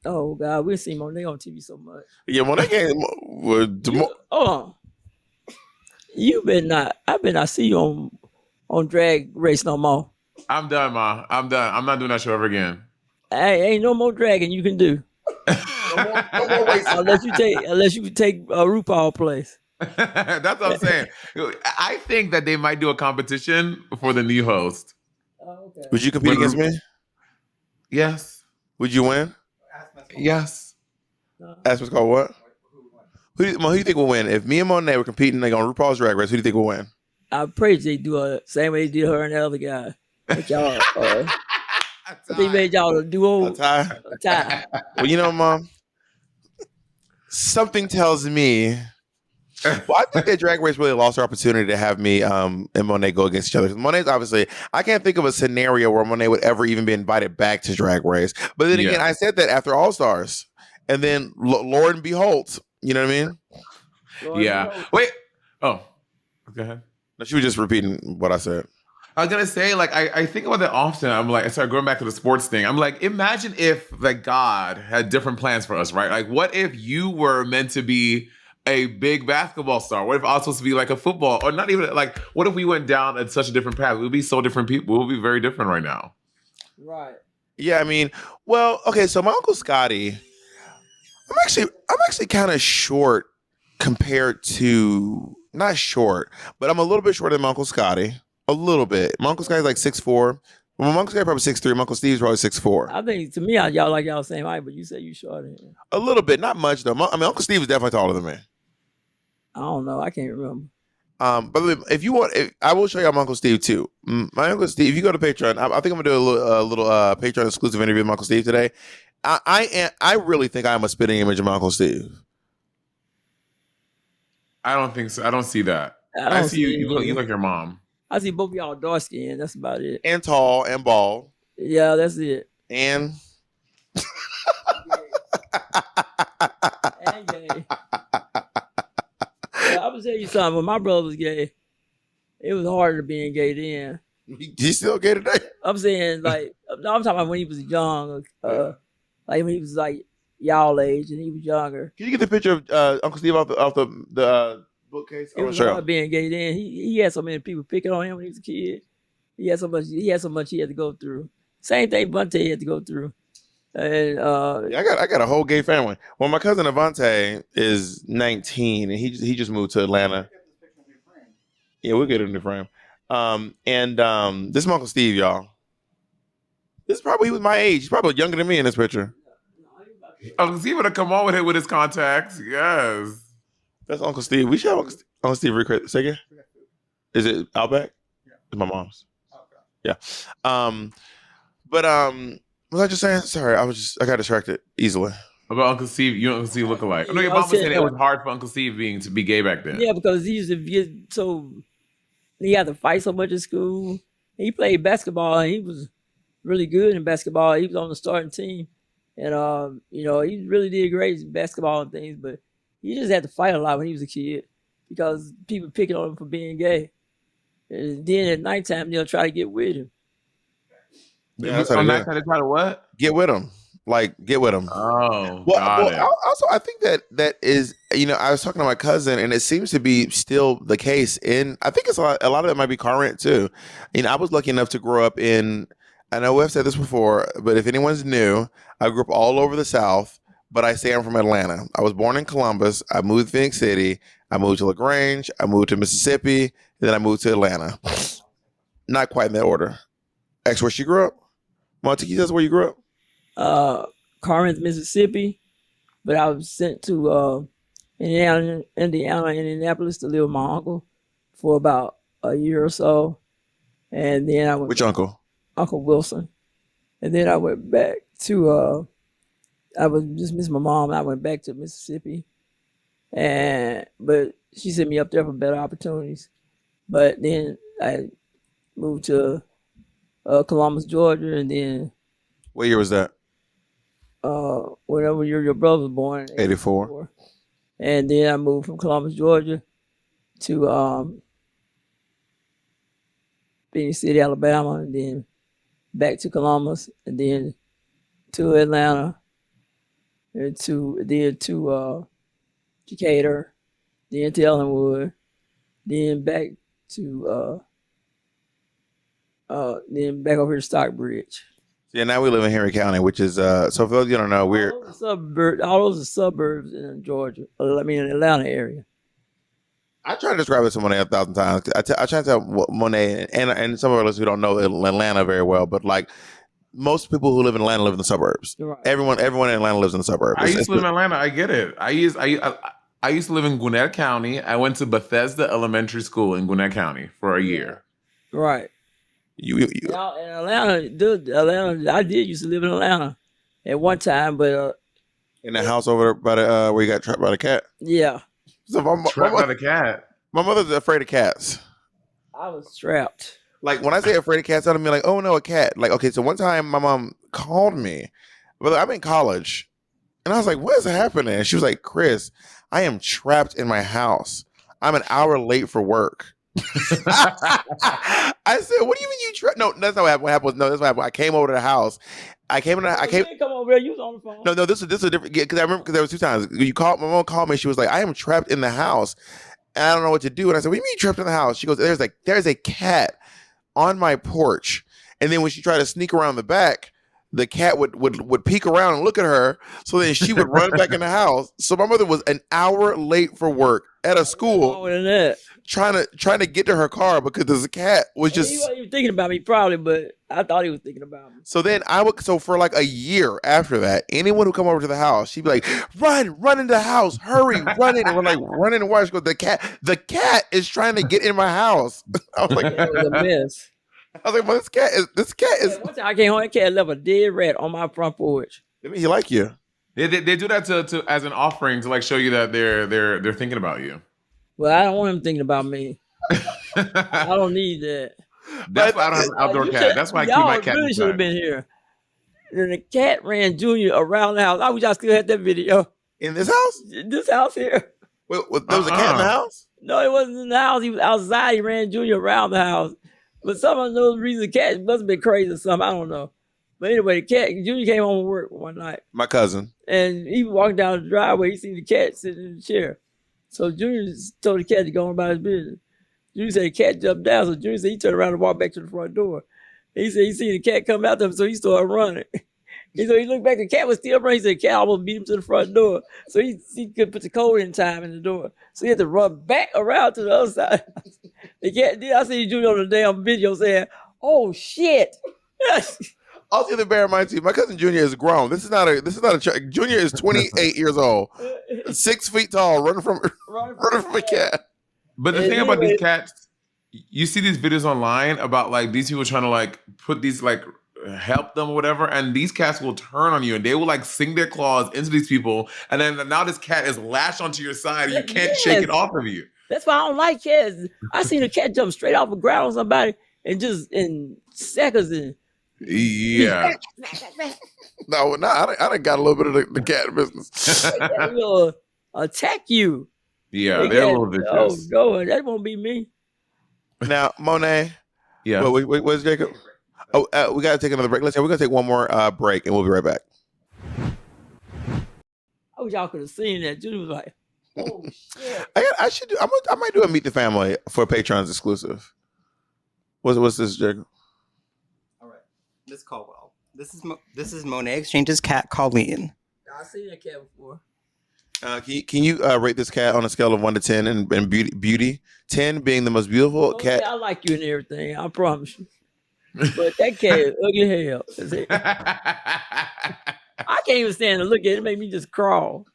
Oh God, we see Monet on TV so much. Yeah, Monet came. Hold on. You better not. I better not see you on Drag Race no more. I'm done, Ma. I'm done. I'm not doing that show ever again. Ain't no more dragging you can do no more races. unless you take RuPaul place. That's what I'm saying. I think that they might do a competition for the new host. Oh, okay. Would you compete against me? Yes. Would you win? Yes. Ask what's called what? Who do you think will win? If me and Monet were competing like on RuPaul's Drag Race, who do you think will win? I pray they do the same way they did her and the other guy. But y'all, they made y'all a duo A tie? tie. Well, you know, Mom, something tells me. Well, I think that Drag Race really lost their opportunity to have me and Monet go against each other. 'Cause Monet's obviously, I can't think of a scenario where Monet would ever even be invited back to Drag Race. But then again, Yeah. I said that after All Stars, and then Lauren Behold, you know what I mean? Yeah. Wait. Oh. Go ahead. No, she was just repeating what I said. I was gonna say, like, I think about that often. I'm like, I started going back to the sports thing. I'm like, imagine if like God had different plans for us, right? Like, what if you were meant to be a big basketball star? What if I was supposed to be like a football, or not even like, what if we went down at such a different path? We'd be so different people. We'll be very different right now. Right. Yeah, I mean, well, okay, so my Uncle Scotty, I'm actually kind of short compared to, not short, but I'm a little bit shorter than my Uncle Scotty. A little bit. My Uncle Scotty's like 6'4". Well, my Uncle Scotty probably 6'3". My Uncle Steve's probably 6'4". I think to me, y'all like y'all same height, but you say you shorter than him. A little bit, not much though. I mean, Uncle Steve is definitely taller than me. I don't know. I can't remember. But if you want, I will show you my Uncle Steve too. My Uncle Steve, if you go to Patreon, I think I'm gonna do a little Patreon exclusive interview with my Uncle Steve today. I really think I'm a spitting image of my Uncle Steve. I don't think so. I don't see that. I don't I see you. see You look like your mom. I see both of y'all dark skinned. That's about it. And tall and bald. Yeah, that's it. And And gay. Yeah, I would tell you something. When my brother was gay, it was harder being gay then. he's still gay today. I'm saying like no, I'm talking about when he was young, like when he was like y'all age and he was younger. Can you get the picture of Uncle Steve off the bookcase? It was hard being gay then. He had so many people picking on him when he was a kid. He had so much he had to go through. Same thing Bunte had to go through. And Yeah, I got a whole gay family. Well, my cousin Avante is 19 and he just moved to Atlanta. Yeah, we'll get it in the frame. This is my Uncle Steve, y'all. This is probably, he was my age. He's probably younger than me in this picture. Uncle Steve would have come on with it with his contacts. Yes. That's Uncle Steve. We should have Uncle Steve recreate. Say again? Is it Outback? Yeah. It's my mom's. Yeah. But what was I just saying? Sorry, I got distracted easily. About Uncle Steve, you and Uncle Steve look alike. I know your I mom was was saying saying, it was hard for Uncle Steve to be gay back then. yeah, because he used to get so he had to fight so much in school. He played basketball and he was really good in basketball. He was on the starting team. And he really did great in basketball and things, but he just had to fight a lot when he was a kid because people picking on him for being gay. And then at nighttime they'll try to get with him. Yeah, that's how On they that do. kind of try to what? Get with him. Like, get with him. Oh, Well, got it. also, I think that is, I was talking to my cousin, and it seems to be still the case. I think it's a lot of it might be current too. I was lucky enough to grow up in. I know we've said this before, but if anyone's new, I grew up all over the South, but I say I'm from Atlanta. I was born in Columbus. I moved to Phoenix City. I moved to LaGrange. I moved to Mississippi. And then I moved to Atlanta. Not quite in that order. That's where she grew up. Montague, that's where you grew up? Corinth, Mississippi, but I was sent to Indianapolis to live with my uncle for about a year or so. And then I went Which uncle? Uncle Wilson. And then I went back to I was just missing my mom. I went back to Mississippi, but she sent me up there for better opportunities. But then I moved to Columbus, Georgia, and then What year was that? whenever your brother was born, 84. and then I moved from Columbus, Georgia, to Phoenix City, Alabama, and then back to Columbus, and then to Atlanta, and to Decatur, then to Ellenwood, then back to then back over to Stockbridge. Yeah, now we live in Henry County, which is so for those of you who don't know, we're All those are suburbs in Georgia. I mean, in the Atlanta area. I try to describe it to Monet 1,000 times. I try to tell Monet and some of us who don't know Atlanta very well, but like most people who live in Atlanta live in the suburbs. Right. Everyone in Atlanta lives in the suburbs. I used to live in Atlanta. I get it. I used to live in Gwinnett County. I went to Bethesda Elementary School in Gwinnett County for a year. Right. Now, in Atlanta, I did used to live in Atlanta at one time, but in the house over by the where you got trapped by the cat. Yeah. So trapped by the cat. My mother's afraid of cats. I was trapped. Like when I say afraid of cats, I don't mean like, oh no, a cat. Like, okay, so one time my mom called me, but I'm in college, and I was like, what is happening? And she was like, Chris, I am trapped in my house. I'm an hour late for work. I said, what do you mean you trapped? No, that's not what happened. What happened was, no, that's what happened. I came over to the house. You didn't come over there. You was on the phone. No, this is different. Because I remember because there was 2 times. My mom called me. She was like, I am trapped in the house, and I don't know what to do. And I said, what do you mean trapped in the house? She goes, there's a cat on my porch. And then when she tried to sneak around the back, the cat would peek around and look at her. So then she would run back in the house. So my mother was an hour late for work at a school, trying to get to her car because the cat was just. He wasn't even thinking about me probably, but I thought he was thinking about me. So then so for like a year after that, anyone who come over to the house, she'd be like, run into the house, hurry, run in. And we're like, run in and watch. She goes, the cat is trying to get in my house. I was like, it was a mess. I was like, well, this cat is. One time I came home, that cat left a dead rat on my front porch. I mean, he like you. They do that to as an offering to like show you that they're thinking about you. Well, I don't want him thinking about me. I don't need that. That's why I don't have an outdoor cat. That's why I keep my cat. Y'all really should have been here. And the cat ran Junior around the house. I wish I still had that video. In this house? This house here. Wait, there was a cat in the house? No, it wasn't in the house. He was outside. He ran Junior around the house. But some of those reasons, the cat must have been crazy or something. I don't know. But anyway, Junior came home from work one night. My cousin. And he walked down the driveway. He seen the cat sitting in the chair. So Junior told the cat to go on about his business. Junior said the cat jumped down. So Junior said he turned around and walked back to the front door. He said he seen the cat come out to him, so he started running. He looked back, the cat was still running. He said the cat almost beat him to the front door. So he could put the code in time in the door. So he had to run back around to the other side. The cat did. I see Junior on the damn video saying, oh shit. Also, you have to bear in mind too, my cousin Junior is grown. This is not a Junior is 28 years old, 6 feet tall, running from a cat. But the thing about these cats, you see these videos online about like these people trying to like put these like help them or whatever, and these cats will turn on you and they will like sink their claws into these people, and then now this cat is lashed onto your side and you can't shake it off of you. That's why I don't like cats. I seen a cat jump straight off the ground on somebody and just in seconds. Yeah. No, I done got a little bit of the cat business. They will attack you. Yeah, they're a little vicious. Oh, no, that won't be me. Now, Monet. Yeah. Where's Jacob? Oh, we got to take another break. We're going to take one more break, and we'll be right back. I wish y'all could have seen that. Judy was like, oh, shit. I might do a Meet the Family for Patreon's exclusive. What's this, Jacob? All right. This Caldwell. This is Monet Exchange's cat, Colleen. I've seen that cat before. Can you rate this cat on a scale of 1 to 10 and beauty? 10 being the most beautiful cat. I like you and everything. I promise you. But that cat is ugly as hell. I can't even stand to look at it. It made me just crawl.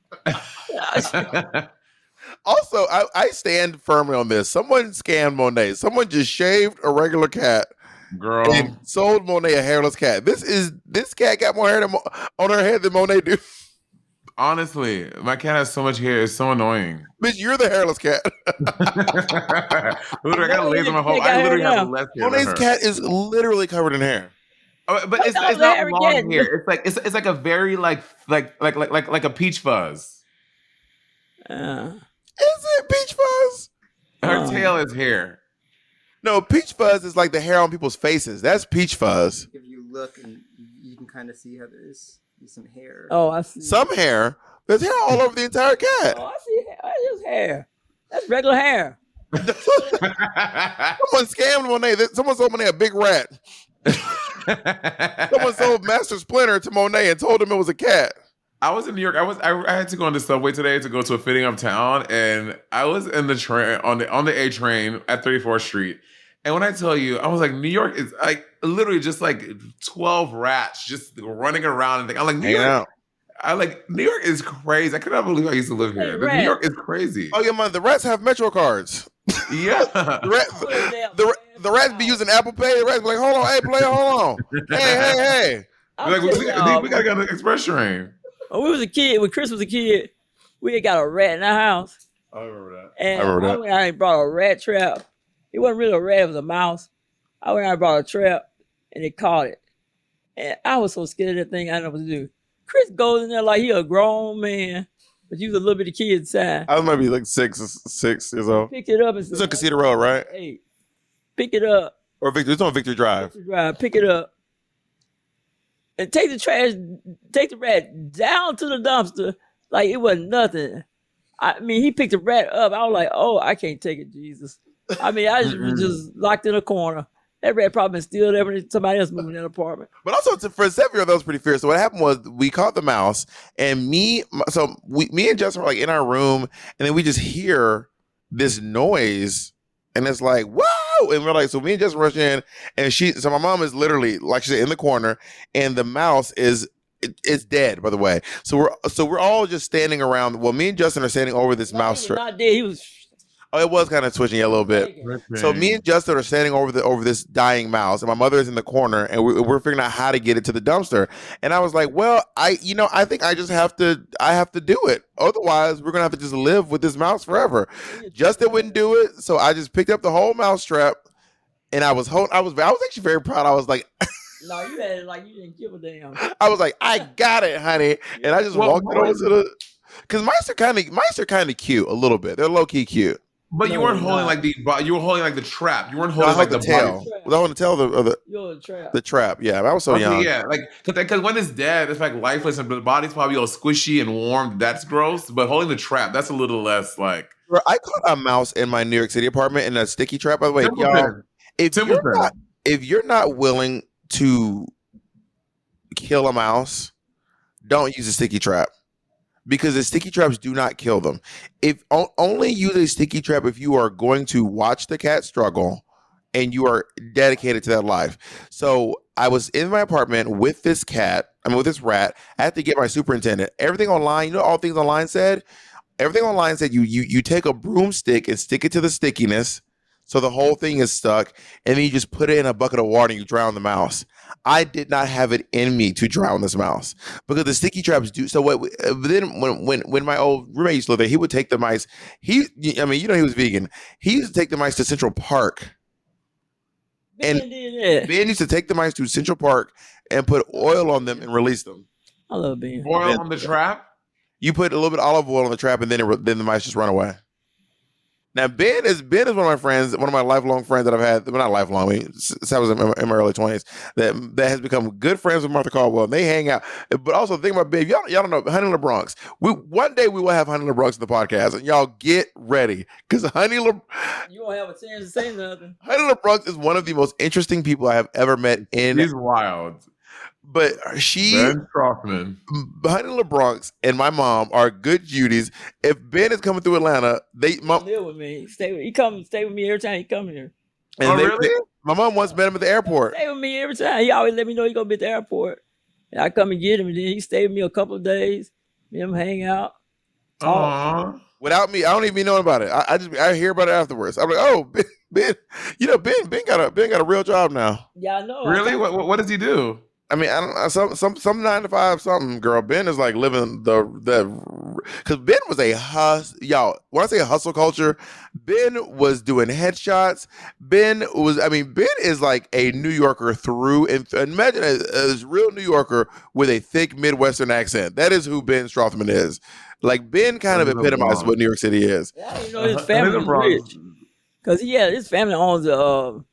Also, I stand firmly on this. Someone scammed Monet. Someone just shaved a regular cat Girl. and sold Monet a hairless cat. This cat got more hair on her head than Monet do. Honestly, my cat has so much hair. It's so annoying. Bitch, you're the hairless cat. Literally, I got No, laser my whole. you got I literally hair have now. less hair than Monet's her. cat is literally covered in hair. But it's What's not hair long again? hair. It's like a very like a peach fuzz. Uh, Is it peach fuzz? Her tail is hair. No, peach fuzz is like the hair on people's faces. That's peach fuzz. If you look and you can kind of see how there's some hair. oh, I see. Some hair. There's hair all over the entire cat. Oh, I see hair. That's just hair. That's regular hair. Someone scammed Monet. Someone sold Monet a big rat. Someone sold Master Splinter to Monet and told him it was a cat. I was in New York. I had to go on the subway today to go to a fitting uptown, and I was in the train on the A train at 34th Street. And when I tell you, I was like, New York is like literally just like 12 rats just running around and I'm like, New Hanging York. out. New York is crazy. I cannot believe I used to live Hey, here. New rat. York is crazy. Oh yeah, man. The rats have Metro cards. Yeah. The rats be using Apple Pay. The rats be like, hold on, hey player, hold on. Hey. Like, we gotta get on the express train. When we was a kid, when Chris was a kid, we had got a rat in our house. I remember that. And I remember that. I went out and brought a rat trap. It wasn't really a rat, it was a mouse. I went out and brought a trap and it caught it. And I was so scared of that thing, I didn't know what to do. Chris goes in there like he a grown man, but you was a little bit of kid inside. I was maybe like 6 years old. Picked it up and It's on said, Casita Road, right? hey, pick it up. Or Victor. It's on Victory Drive. Pick it up. And take the rat down to the dumpster like it wasn't nothing. I mean, he picked the rat up. I was like, oh, I can't take it, Jesus. I mean, I was just locked in a corner. That rat probably been still there when somebody else moved in that apartment. But also for a 7-year-old, that was pretty fierce. So what happened was we caught the mouse, and me and Justin were like in our room, and then we just hear this noise, and it's like, whoa! And we're like, so me and Justin rush in, and so my mom is literally, like she said, in the corner, and the mouse it's dead, by the way. So we're all just standing around. Well, me and Justin are standing over this mouse He was trap. not dead. He was. Oh, it was kind of twitching a little bit. So me and Justin are standing over this dying mouse, and my mother is in the corner, and we're figuring out how to get it to the dumpster. And I was like, well, I think I just have to do it. Otherwise, we're gonna have to just live with this mouse forever. Justin wouldn't do it, so I just picked up the whole mouse trap, and I was actually very proud. I was like, No, you had it like you didn't give a damn. I was like, I got it, honey, and I just walked it over to the. Because mice are kind of cute a little bit. They're low key cute. But you weren't holding like you were holding like the trap. You weren't holding like the tail. body. I was holding the tail of You're a trap. the trap. Yeah, I was so young. Yeah, like because when it's dead, it's like lifeless, and the body's probably all squishy and warm. That's gross. But holding the trap, that's a little less like. Bro, I caught a mouse in my New York City apartment in a sticky trap. By the way, y'all, if you're not willing to kill a mouse, don't use a sticky trap. Because the sticky traps do not kill them. If only use a sticky trap if you are going to watch the cat struggle and you are dedicated to that life. So I was in my apartment with this with this rat. I had to get my superintendent. Everything online, all things online said? Everything online said you take a broomstick and stick it to the stickiness so the whole thing is stuck, and then you just put it in a bucket of water and you drown the mouse. I did not have it in me to drown this mouse because the sticky traps do. So then when my old roommate used to live there, he would take the mice. He was vegan. He used to take the mice to Central Park. Ben did that. Ben used to take the mice to Central Park and put oil on them and release them. I love Ben. Oil on the trap? You put a little bit of olive oil on the trap, and then the mice just run away. Now Ben is one of my friends, one of my lifelong friends that I've had. Well, not lifelong. Since I was in my early 20s, that has become good friends with Martha Caldwell. And they hang out. But also the thing about Ben, y'all don't know Honey LeBronx. One day we will have Honey LeBronx in the podcast, and y'all get ready because You won't have a chance to say nothing. Honey LeBronx is one of the most interesting people I have ever met in. He's wild. But Ben Strothman. Honey LeBronx and my mom are good Judies. If Ben is coming through Atlanta, Live with me. He come stay with me every time he come here. Really? My mom once met him at the airport. Stay with me every time. He always let me know he gonna be at the airport. And I come and get him, and then he stay with me a couple of days. Me and him hang out. talk. Aw. Without me, I don't even be knowing about it. I hear about it afterwards. I'm like, oh, Ben, Ben got a real job now. Yeah, I know. Really? What does he do? I mean, I don't know, some 9 to 5 something, girl. Ben is like living because Ben was a y'all. When I say hustle culture, Ben was doing headshots. Ben is like a New Yorker through and imagine a real New Yorker with a thick Midwestern accent. That is who Ben Strothman is. Like Ben kind of epitomizes what New York City is. Yeah, I didn't know his family was rich. Because his family owns a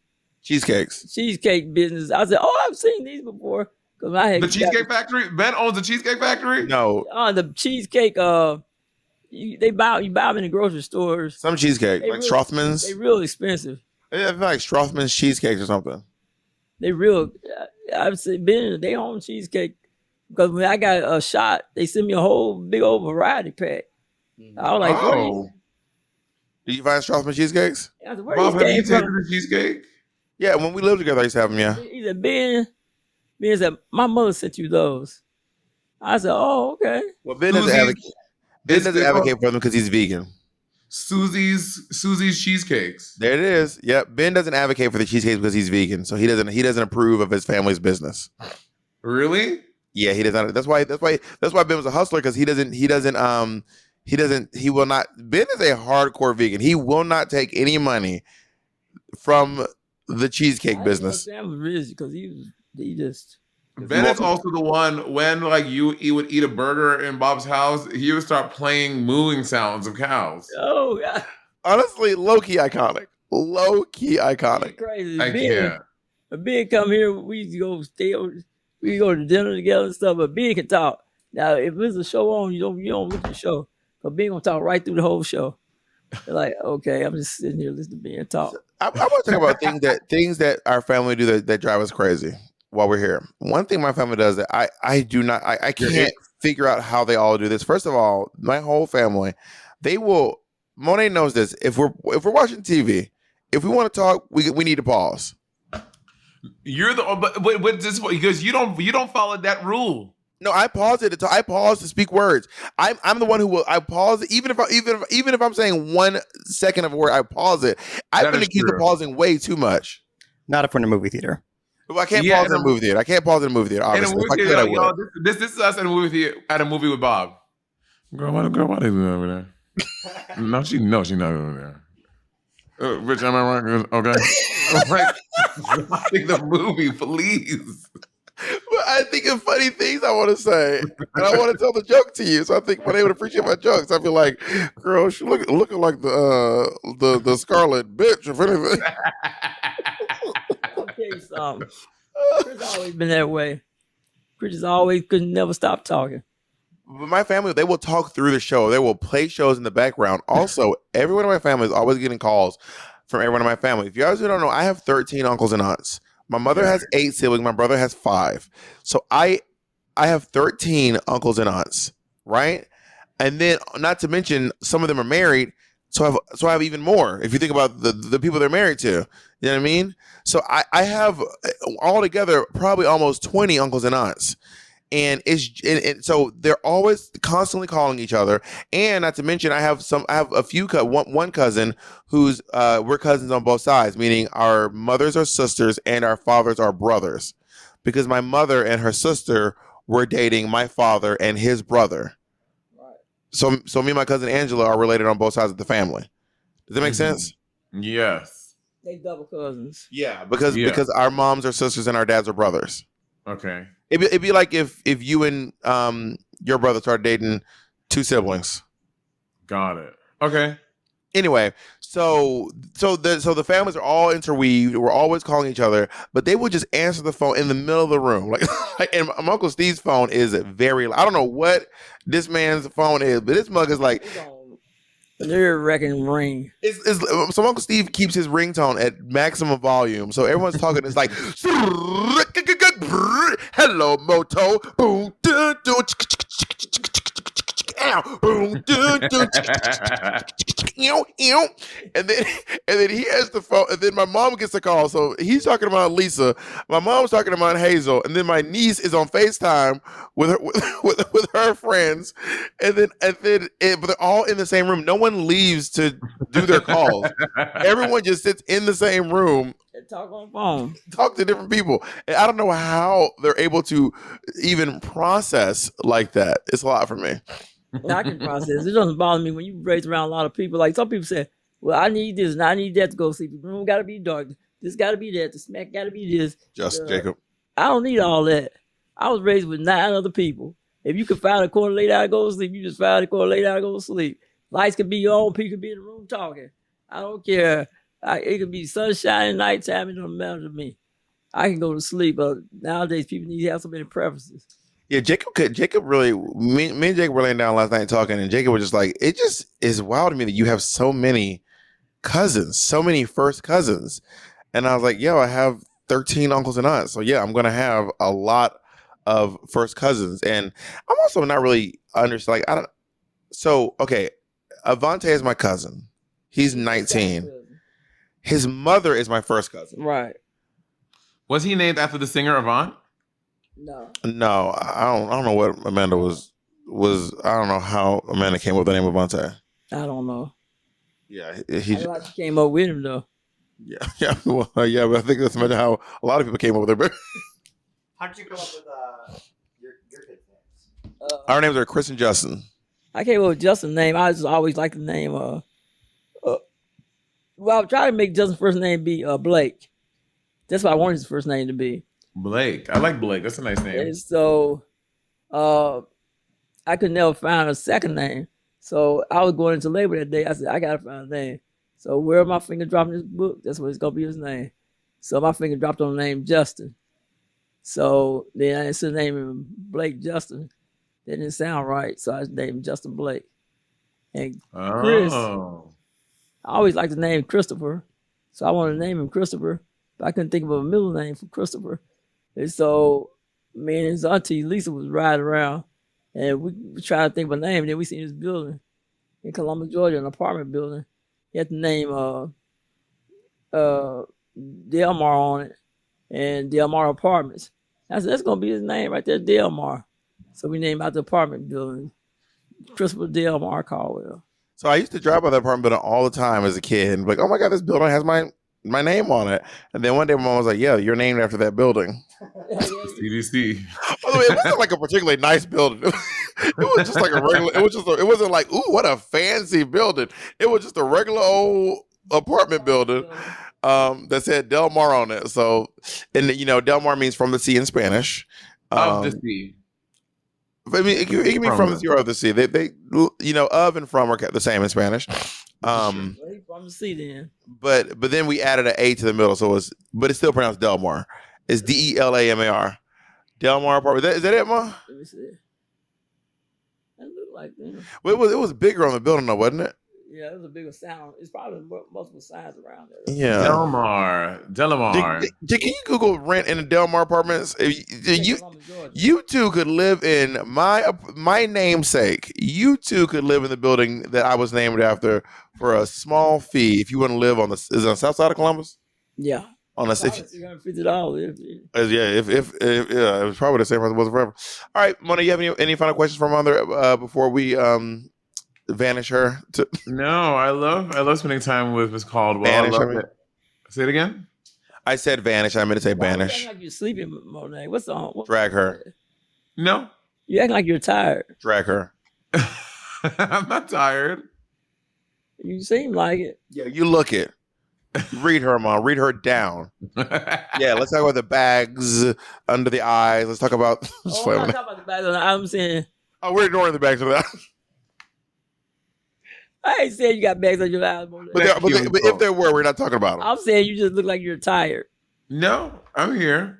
Cheesecakes. cheesecake business. I said, "Oh, I've seen these before." Because I had The Cheesecake Factory? Ben owns the Cheesecake Factory? No, the cheesecake. You buy them in the grocery stores. some cheesecake like Strothman's. They real expensive. I feel like Strothman's cheesecakes or something. They real. I've seen they own cheesecake because when I got a shot, they sent me a whole big old variety pack. I was like, Oh. Did you find Strothman's cheesecakes? I said, where Bob, these have you came tasted from? the cheesecake? Yeah, when we lived together, I used to have them. Yeah. He said, Ben said, my mother sent you those. I said, oh, okay. Well, Ben doesn't advocate for them because he's vegan. Susie's Cheesecakes. There it is. Yep. Ben doesn't advocate for the cheesecakes because he's vegan, so he doesn't approve of his family's business. Really? Yeah, he doesn't. That's why Ben was a hustler because he will not. Ben is a hardcore vegan. He will not take any money from the cheesecake business. Sam was rich because he just. Ben is also the one when like you would eat a burger in Bob's house, he would start playing mooing sounds of cows. Oh, yeah. Honestly, low key iconic. Crazy. I can't. Ben come here, we used to go we go to dinner together and stuff, but Ben can talk. Now, if there's a show on, you don't look at the show. But Ben gonna talk right through the whole show. They're like, okay, I'm just sitting here listening to Ben talk. I want to talk about things that our family do that drive us crazy while we're here. One thing my family does that I can't figure out how they all do this. First of all, my whole family, they will. Monet knows this. If we're watching TV, if we want to talk, we need to pause. You're but this because you don't follow that rule. No, I pause it. I pause to speak words. I'm the one who will. I pause even if I'm saying 1 second of a word. I pause it. I've been accused of pausing way too much. Not if we're in a movie theater. Well, I can't pause in a movie theater. I can't pause in a movie theater. Obviously, if I could, I would. This is us at a movie theater, at a movie with Bob. Girl, why they doing over there? No, she's not over there. Rich, am I right? Okay. I'm like, watching the movie, please. But I think of funny things I want to say, and I want to tell the joke to you. So I think when they would appreciate my jokes, I feel like, girl, she looking like the Scarlet bitch, if anything. I'll tell you something. Chris always been that way. Chris always could never stop talking. But my family, they will talk through the show. They will play shows in the background. Also, everyone in my family is always getting calls from everyone in my family. If you guys don't know, I have 13 uncles and aunts. My mother has 8 siblings. My brother has 5. So I have 13 uncles and aunts, right? And then, not to mention, some of them are married. So I have even more. If you think about the people they're married to, you know what I mean? So I have altogether probably almost 20 uncles and aunts. And so they're always constantly calling each other. And not to mention, I have a few one cousin who's we're cousins on both sides, meaning our mothers are sisters and our fathers are brothers, because my mother and her sister were dating my father and his brother. Right. So me and my cousin Angela are related on both sides of the family. Does that make sense? Yes. They double cousins. Yeah, because our moms are sisters and our dads are brothers. Okay. It'd be like if you and your brother started dating 2 siblings. Got it. Okay. Anyway, so the families are all interweaved. We're always calling each other, but they would just answer the phone in the middle of the room. Like and my Uncle Steve's phone is very. I don't know what this man's phone is, but this mug is like. They're wrecking ring. So Uncle Steve keeps his ringtone at maximum volume, so everyone's talking. It's like, hello, Moto. Boom, dun, dun, ow, boom, dun, dun, and then he has the phone, and then my mom gets the call. So he's talking about Lisa, my mom's talking about Hazel, and then my niece is on FaceTime with her with her friends, but they're all in the same room. No one leaves to do their calls. Everyone just sits in the same room, And talk on the phone. talk to different people. And I don't know how they're able to even process like that. It's a lot for me. I can process. It doesn't bother me when you raise around a lot of people. Like some people say, well, I need this and I need that to go sleep. The room got to be dark. This got to be that. The smack got to be this. Just Jacob. I don't need all that. I was raised with 9 other people. If you could find a corner, lay down, and go to sleep, you just find a corner, lay down, and go to sleep. Lights could be on, people could be in the room talking. I don't care. It could be sunshine, nighttime, it don't matter to me. I can go to sleep, but nowadays people need to have so many preferences. Yeah, Jacob really, me and Jacob were laying down last night talking, and Jacob was just like, it just is wild to me that you have so many cousins, so many first cousins. And I was like, yo, I have 13 uncles and aunts. So yeah, I'm going to have a lot of first cousins. And I'm also not really understand, like, okay, Avante is my cousin. He's 19. His mother is my first cousin. Right. Was he named after the singer Avant? No, I don't know what Amanda was. I don't know how Amanda came up with the name Avante. I don't know. Yeah, I like she came up with him though. yeah, well, yeah. But I think that's how a lot of people came up with it. How did you come up with your kids' names? Our names are Chris and Justin. I came up with Justin's name. I just always like the name. Well, I tried to make Justin's first name be Blake. That's what I wanted his first name to be. Blake. I like Blake. That's a nice name. And so I could never find a second name. So I was going into labor that day. I said, I got to find a name. So where my finger dropped in this book, that's what it's going to be his name. So my finger dropped on the name Justin. So then instead of naming Blake Justin, that didn't sound right. So I named Justin Blake. And Chris, I always liked the name Christopher. So I wanted to name him Christopher, but I couldn't think of a middle name for Christopher. And so me and his auntie Lisa was riding around, and we were trying to think of a name. And then we seen this building in Columbus, Georgia, an apartment building. He had the name Delmar on it, and Delmar Apartments. I said, that's going to be his name right there, Delmar. So we named out the apartment building, Christopher Delmar Caldwell. So I used to drive by that apartment building all the time as a kid, and be like, oh my God, this building has my name on it. And then one day my mom was like, yeah, you're named after that building. CDC. By the way, it wasn't like a particularly nice building. It was just like a regular, it wasn't like, ooh, what a fancy building. It was just a regular old apartment building that said Del Mar on it. So, and Del Mar means from the sea in Spanish. Of the sea. I mean, it can be from the sea or of the sea. They of and from are the same in Spanish. From the sea then. But then we added an A to the middle, so but it's still pronounced Delmar. It's Delamar. Delmar apartment. Is that it, Ma? Let me see. That looked like them. Well, it was bigger on the building, though, wasn't it? Yeah, it was a bigger sound. It's probably multiple signs around there. Yeah. Delamar. Can you Google rent in the Delmar apartments? You two could live in my namesake. You two could live in the building that I was named after for a small fee. If you want to live is it on the south side of Columbus? Yeah. On the $350. It was probably the same as it was forever. All right, Mona, you have any final questions for Mother before we vanish her? No, I love spending time with Miss Caldwell. Vanish, Say it again. I said vanish. I meant to say banish. You act like you're sleeping, Monet. What's on? Drag her. No. You act like you're tired. Drag her. I'm not tired. You seem like it. Yeah, you look it. Read her, Mom. Read her down. Yeah, let's talk about the bags under the eyes. Let's talk about. I'm not talking about the bags. I'm saying. Oh, we're ignoring the bags under the eyes. I ain't saying you got bags on your eyes. But if there were, we're not talking about them. I'm saying you just look like you're tired. No, I'm here.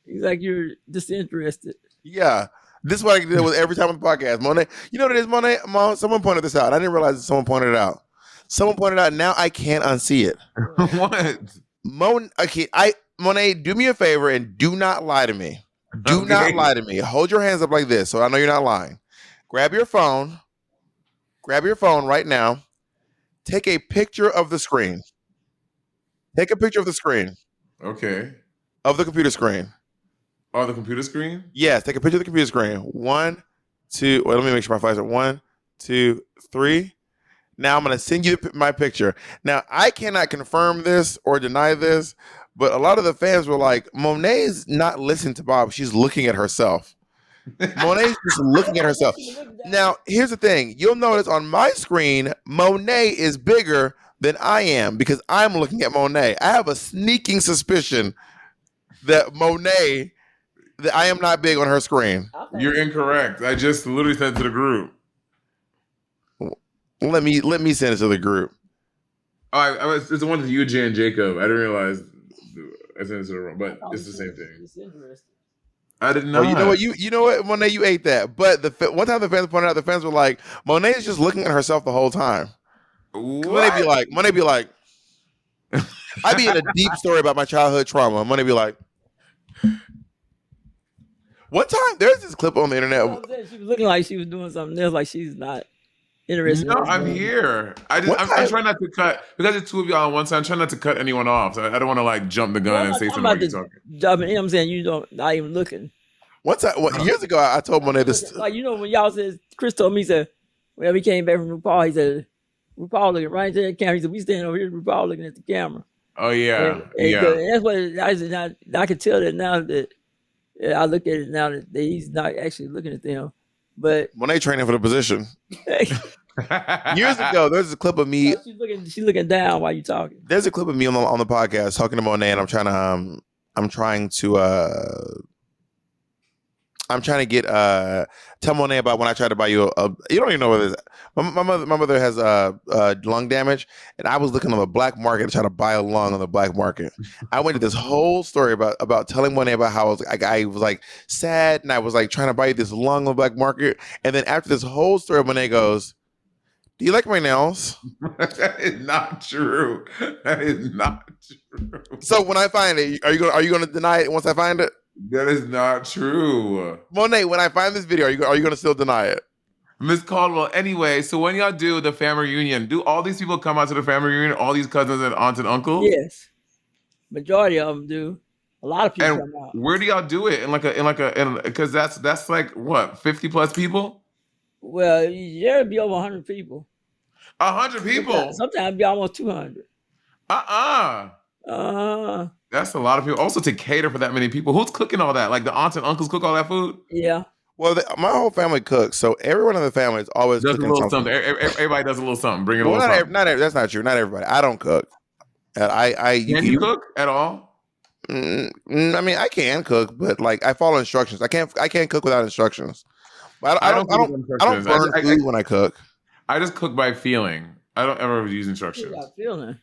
It's like you're disinterested. Yeah. This is what I can deal with every time on the podcast. Monet, you know what it is, Monet? Mom, someone pointed this out. I didn't realize that someone pointed it out. Someone pointed out. Now I can't unsee it. What? Monet, do me a favor and do not lie to me. Do not lie to me. Hold your hands up like this so I know you're not lying. Grab your phone right now. take a picture of the screen. Take a picture of the screen. Okay. Of the computer screen. On the computer screen? Yes, take a picture of the computer screen. 1, 2. Wait, let me make sure my flash. 1, 2, 3. Now I'm going to send you my picture. Now, I cannot confirm this or deny this, but a lot of the fans were like, Monet's not listening to Bob. She's looking at herself. Monet's just looking at herself. Now, here's the thing. You'll notice on my screen, Monet is bigger than I am because I'm looking at Monet. I have a sneaking suspicion that that I am not big on her screen. You're incorrect. I just literally sent it to the group. Let me send it to the group. It's the one with you, Jay, and Jacob. I didn't realize I sent it to the wrong, but it's the same thing. It's interesting. I didn't know. Oh, you know what, Monet, you ate that. But one time the fans pointed out, the fans were like, Monet is just looking at herself the whole time. Monet be like, I'd be in a deep story about my childhood trauma. Monet be like, one time there's this clip on the internet. She was looking like she was doing something else, like she's not interested. No, I'm here. I'm trying not to cut because it's two of y'all on one side. I'm trying not to cut anyone off. So I don't want to like jump the gun and say something while you're talking. I mean, I'm saying you don't not even looking. One time, years ago, I told Monet this. Like when y'all said, Chris told me, he said, when we came back from RuPaul, he said, RuPaul looking right into the camera. He said, we standing over here, RuPaul looking at the camera. Oh yeah, and that's what I can tell that now that I look at it now that he's not actually looking at them. But Monet training for the position. Years ago, there's a clip of me. She's looking down while you talking. There's a clip of me on the podcast talking to Monet, and I'm trying to get tell Monet about when I tried to buy you a you don't even know what it is. My mother has lung damage, and I was looking on the black market to try to buy a lung on the black market. I went to this whole story about telling Monet about how I was like sad, and I was like trying to buy you this lung on the black market, and then after this whole story, Monet goes, "Do you like my nails?" That is not true. That is not true. So when I find it, are you going to deny it once I find it? That is not true. Monet, when I find this video, are you going to still deny it? Miss Caldwell, anyway, so when y'all do the family reunion, do all these people come out to the family reunion? All these cousins and aunts and uncles? Yes. Majority of them do. A lot of people come out. Where do y'all do it? Because that's like what, 50 plus people? Well, there'll be over 100 people. 100 people? Sometimes it'll be almost 200. That's a lot of people. Also to cater for that many people. Who's cooking all that? Like the aunts and uncles cook all that food? Yeah. Well, my whole family cooks, so everyone in the family is always does cooking a little something. Everybody does a little something. Bring it a little something. That's not true. Not everybody. I don't cook. Can you cook at all? I mean, I can cook, but like I follow instructions. I can't cook without instructions. But I don't burn food when I cook. I just cook by feeling. I don't ever use instructions. Feeling.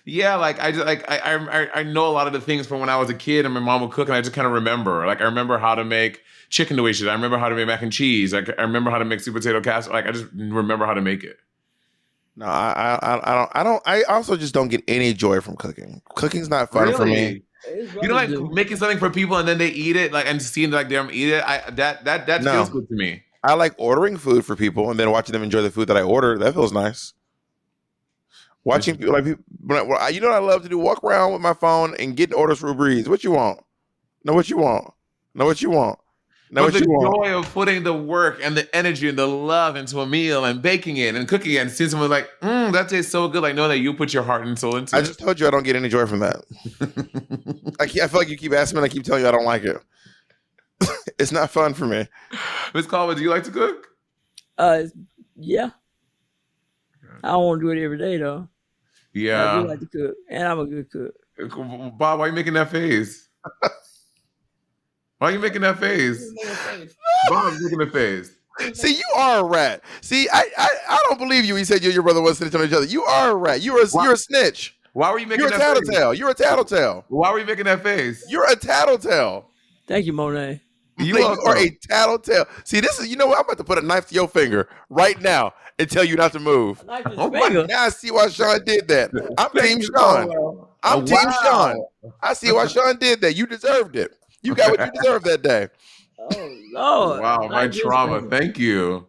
Yeah, like I know a lot of the things from when I was a kid and my mom would cook, and I just kind of remember. Like I remember how to make chicken dishes. I remember how to make mac and cheese. Like I remember how to make sweet potato casserole. Like I just remember how to make it. No, I don't. I also just don't get any joy from cooking. Cooking's not fun for me. You know, like making something for people and then they eat it, like and seeing like them eat it. That feels good to me. I like ordering food for people and then watching them enjoy the food that I order. That feels nice. Watching people you know what I love to do? Walk around with my phone and get orders for Uber Eats. What you want? Know what you want? Know what you want? Know what you want? The joy of putting the work and the energy and the love into a meal and baking it and cooking it and seeing someone like, that tastes so good. Like knowing that you put your heart and soul into it. I just told you I don't get any joy from that. I feel like you keep asking me and I keep telling you I don't like it. It's not fun for me. Miss Caldwell, do you like to cook? Yeah. I don't want to do it every day though. Yeah. I do like to cook, and I'm a good cook. Bob, why are you making that face? Why are you making that face? Bob's making a face. See, you are a rat. See, I don't believe you. He said you and your brother was snitching on each other. You are a rat. You're a snitch. Why were you making that face? You're a tattletale. You're a tattletale. Why were you making that face? You're a tattletale. Thank you, Monet. You are a tattletale. See, this is, you know what? I'm about to put a knife to your finger right now and tell you not to move. Now I see why Sean did that. I'm Team Sean. I'm Team Sean. I see why Sean did that. You deserved it. You got what you deserved that day. Oh, Lord. Wow, my trauma. Thank you.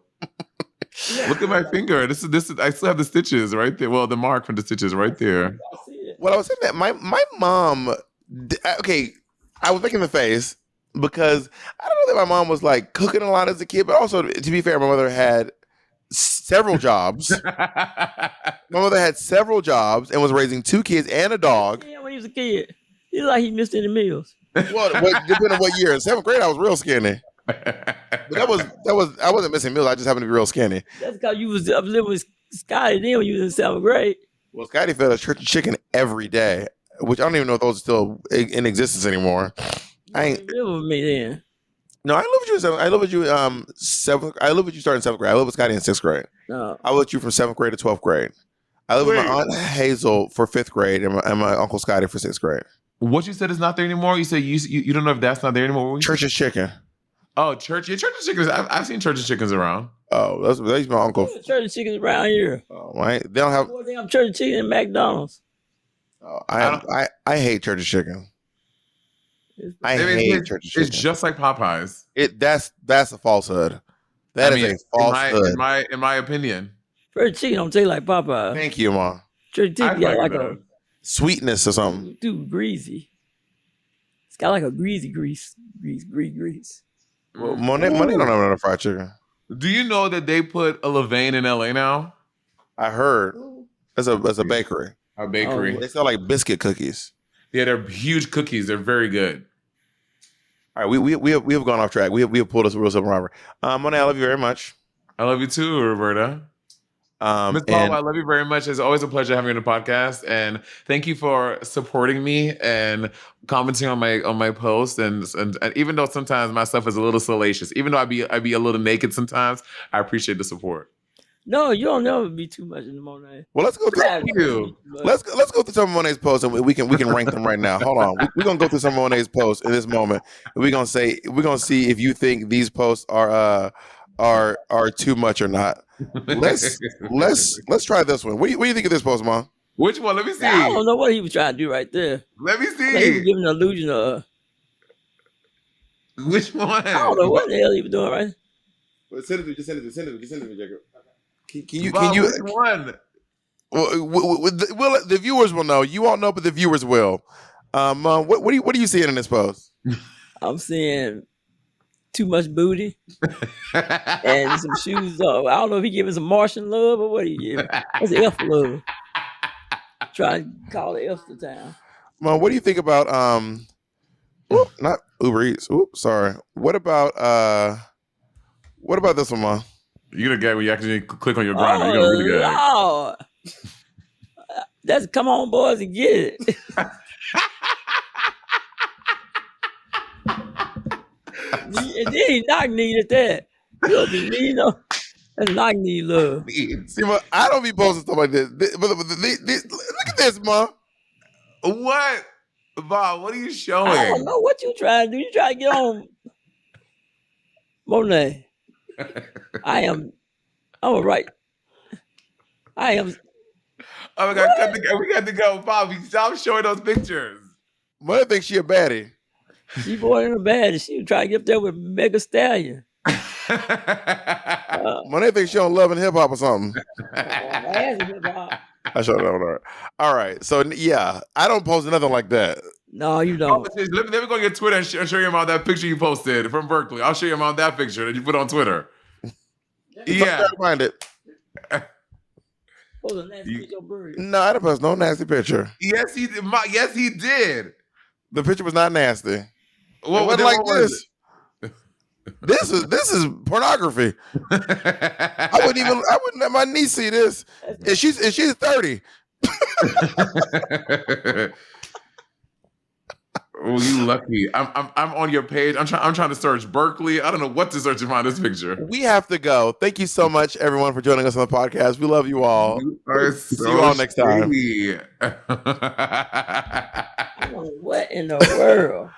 Look at my finger. This is. I still have the stitches right there. Well, the mark from the stitches right there. I see it. Well, I was saying that my mom. Okay, I was making the face because I don't know that my mom was like cooking a lot as a kid, but also to be fair, my mother had several jobs. My mother had several jobs and was raising 2 kids and a dog. Yeah, when he was a kid, he looked like he missed any meals. Well, depending on what year. In 7th grade, I was real skinny. But that was I wasn't missing meals. I just happened to be real skinny. That's because you was up living with Scotty then when you was in 7th grade. Well, Scotty fed us church chicken every day, which I don't even know if those are still in existence anymore. I ain't You live with me then. No, I live with you. I live with you. 7th. I live with you starting 7th grade. I live with Scotty in 6th grade. No. I live with you from 7th grade to 12th grade. I live with my aunt Hazel for 5th grade and my uncle Scotty for 6th grade. What you said is not there anymore. You said you don't know if that's not there anymore. What Church's chicken. Oh, church. Yeah, church's chickens. I've seen church's chickens around. Oh, that's my uncle. Church chickens around here. Oh, right. They don't have. Boy, they have church chicken at McDonald's. Oh, I hate church's chicken. I mean, hate church's chicken. It's just like Popeyes. That's a falsehood. That is a falsehood. In my opinion. Church chicken don't taste like Popeye. Thank you, Mom. Church chicken got like a sweetness or something. Too greasy. It's got like a greasy grease. Well, Monet don't have another fried chicken. Do you know that they put a Levain in LA now? I heard. That's a bakery. A bakery. They sell like biscuit cookies. Yeah, they're huge cookies. They're very good. All right, we have gone off track. We have pulled us a real Sibling Rivalry. Monet, I love you very much. I love you too, Roberta. Miss Paul, I love you very much. It's always a pleasure having you on the podcast, and thank you for supporting me and commenting on my posts. And even though sometimes my stuff is a little salacious, even though I be a little naked sometimes, I appreciate the support. No, you don't never be too much in the Monet. Well, let's go through. Let's go through some of Monet's posts, and we can rank them right now. Hold on, we're gonna go through some of Monet's posts in this moment. And we're gonna see if you think these posts are too much or not. Let's try this one. What do you think of this post, Mom? Which one? Let me see. I don't know what he was trying to do right there. Let me see. He was giving an illusion of. Which one? I don't know what the hell he was doing right. Well, send it to me, Jacob. Can you? Which one? Well, the viewers will know. You won't know, but the viewers will. Mom, what are you seeing in this post? I'm seeing too much booty and some shoes. I don't know if he giving some Martian love or what he giving. That's F love. Try to call it F the town. Mom, what do you think about not Uber Eats? Oops, sorry. What about this one, Mom? You're gonna get when you actually click on your grinder. You're gonna really get it. Oh, that's come on, boys, and get it. And then he knock-kneed at that. You know, you know, that's knock-knee love. See, Ma, I don't be posting stuff like this. But look at this, Ma. What? Bob, what are you showing? I don't know what you trying to do. You trying to get on Monet. I'm a right. I am. Oh my God, we got to go. Bob, stop showing those pictures. Mother thinks she a baddie. She born in a bad. She was trying to get up there with Mega Stallion. Monet thinks she on Love and Hip Hop or something. I showed it. All right. So yeah, I don't post nothing like that. No, you don't. Let me go on your Twitter and show you about that picture you posted from Berkeley. I'll show you about that picture that you put on Twitter. Yeah. Find it. Hold on, nasty picture of Bird. No, I didn't post no nasty picture. Yes, he did. Yes, he did. The picture was not nasty. What wasn't like this. This is pornography. I wouldn't let my niece see this. And she's 30. Oh, you lucky. I'm on your page. I'm trying to search Berkeley. I don't know what to search to find this picture. We have to go. Thank you so much, everyone, for joining us on the podcast. We love you all. See you all next time. What in the world?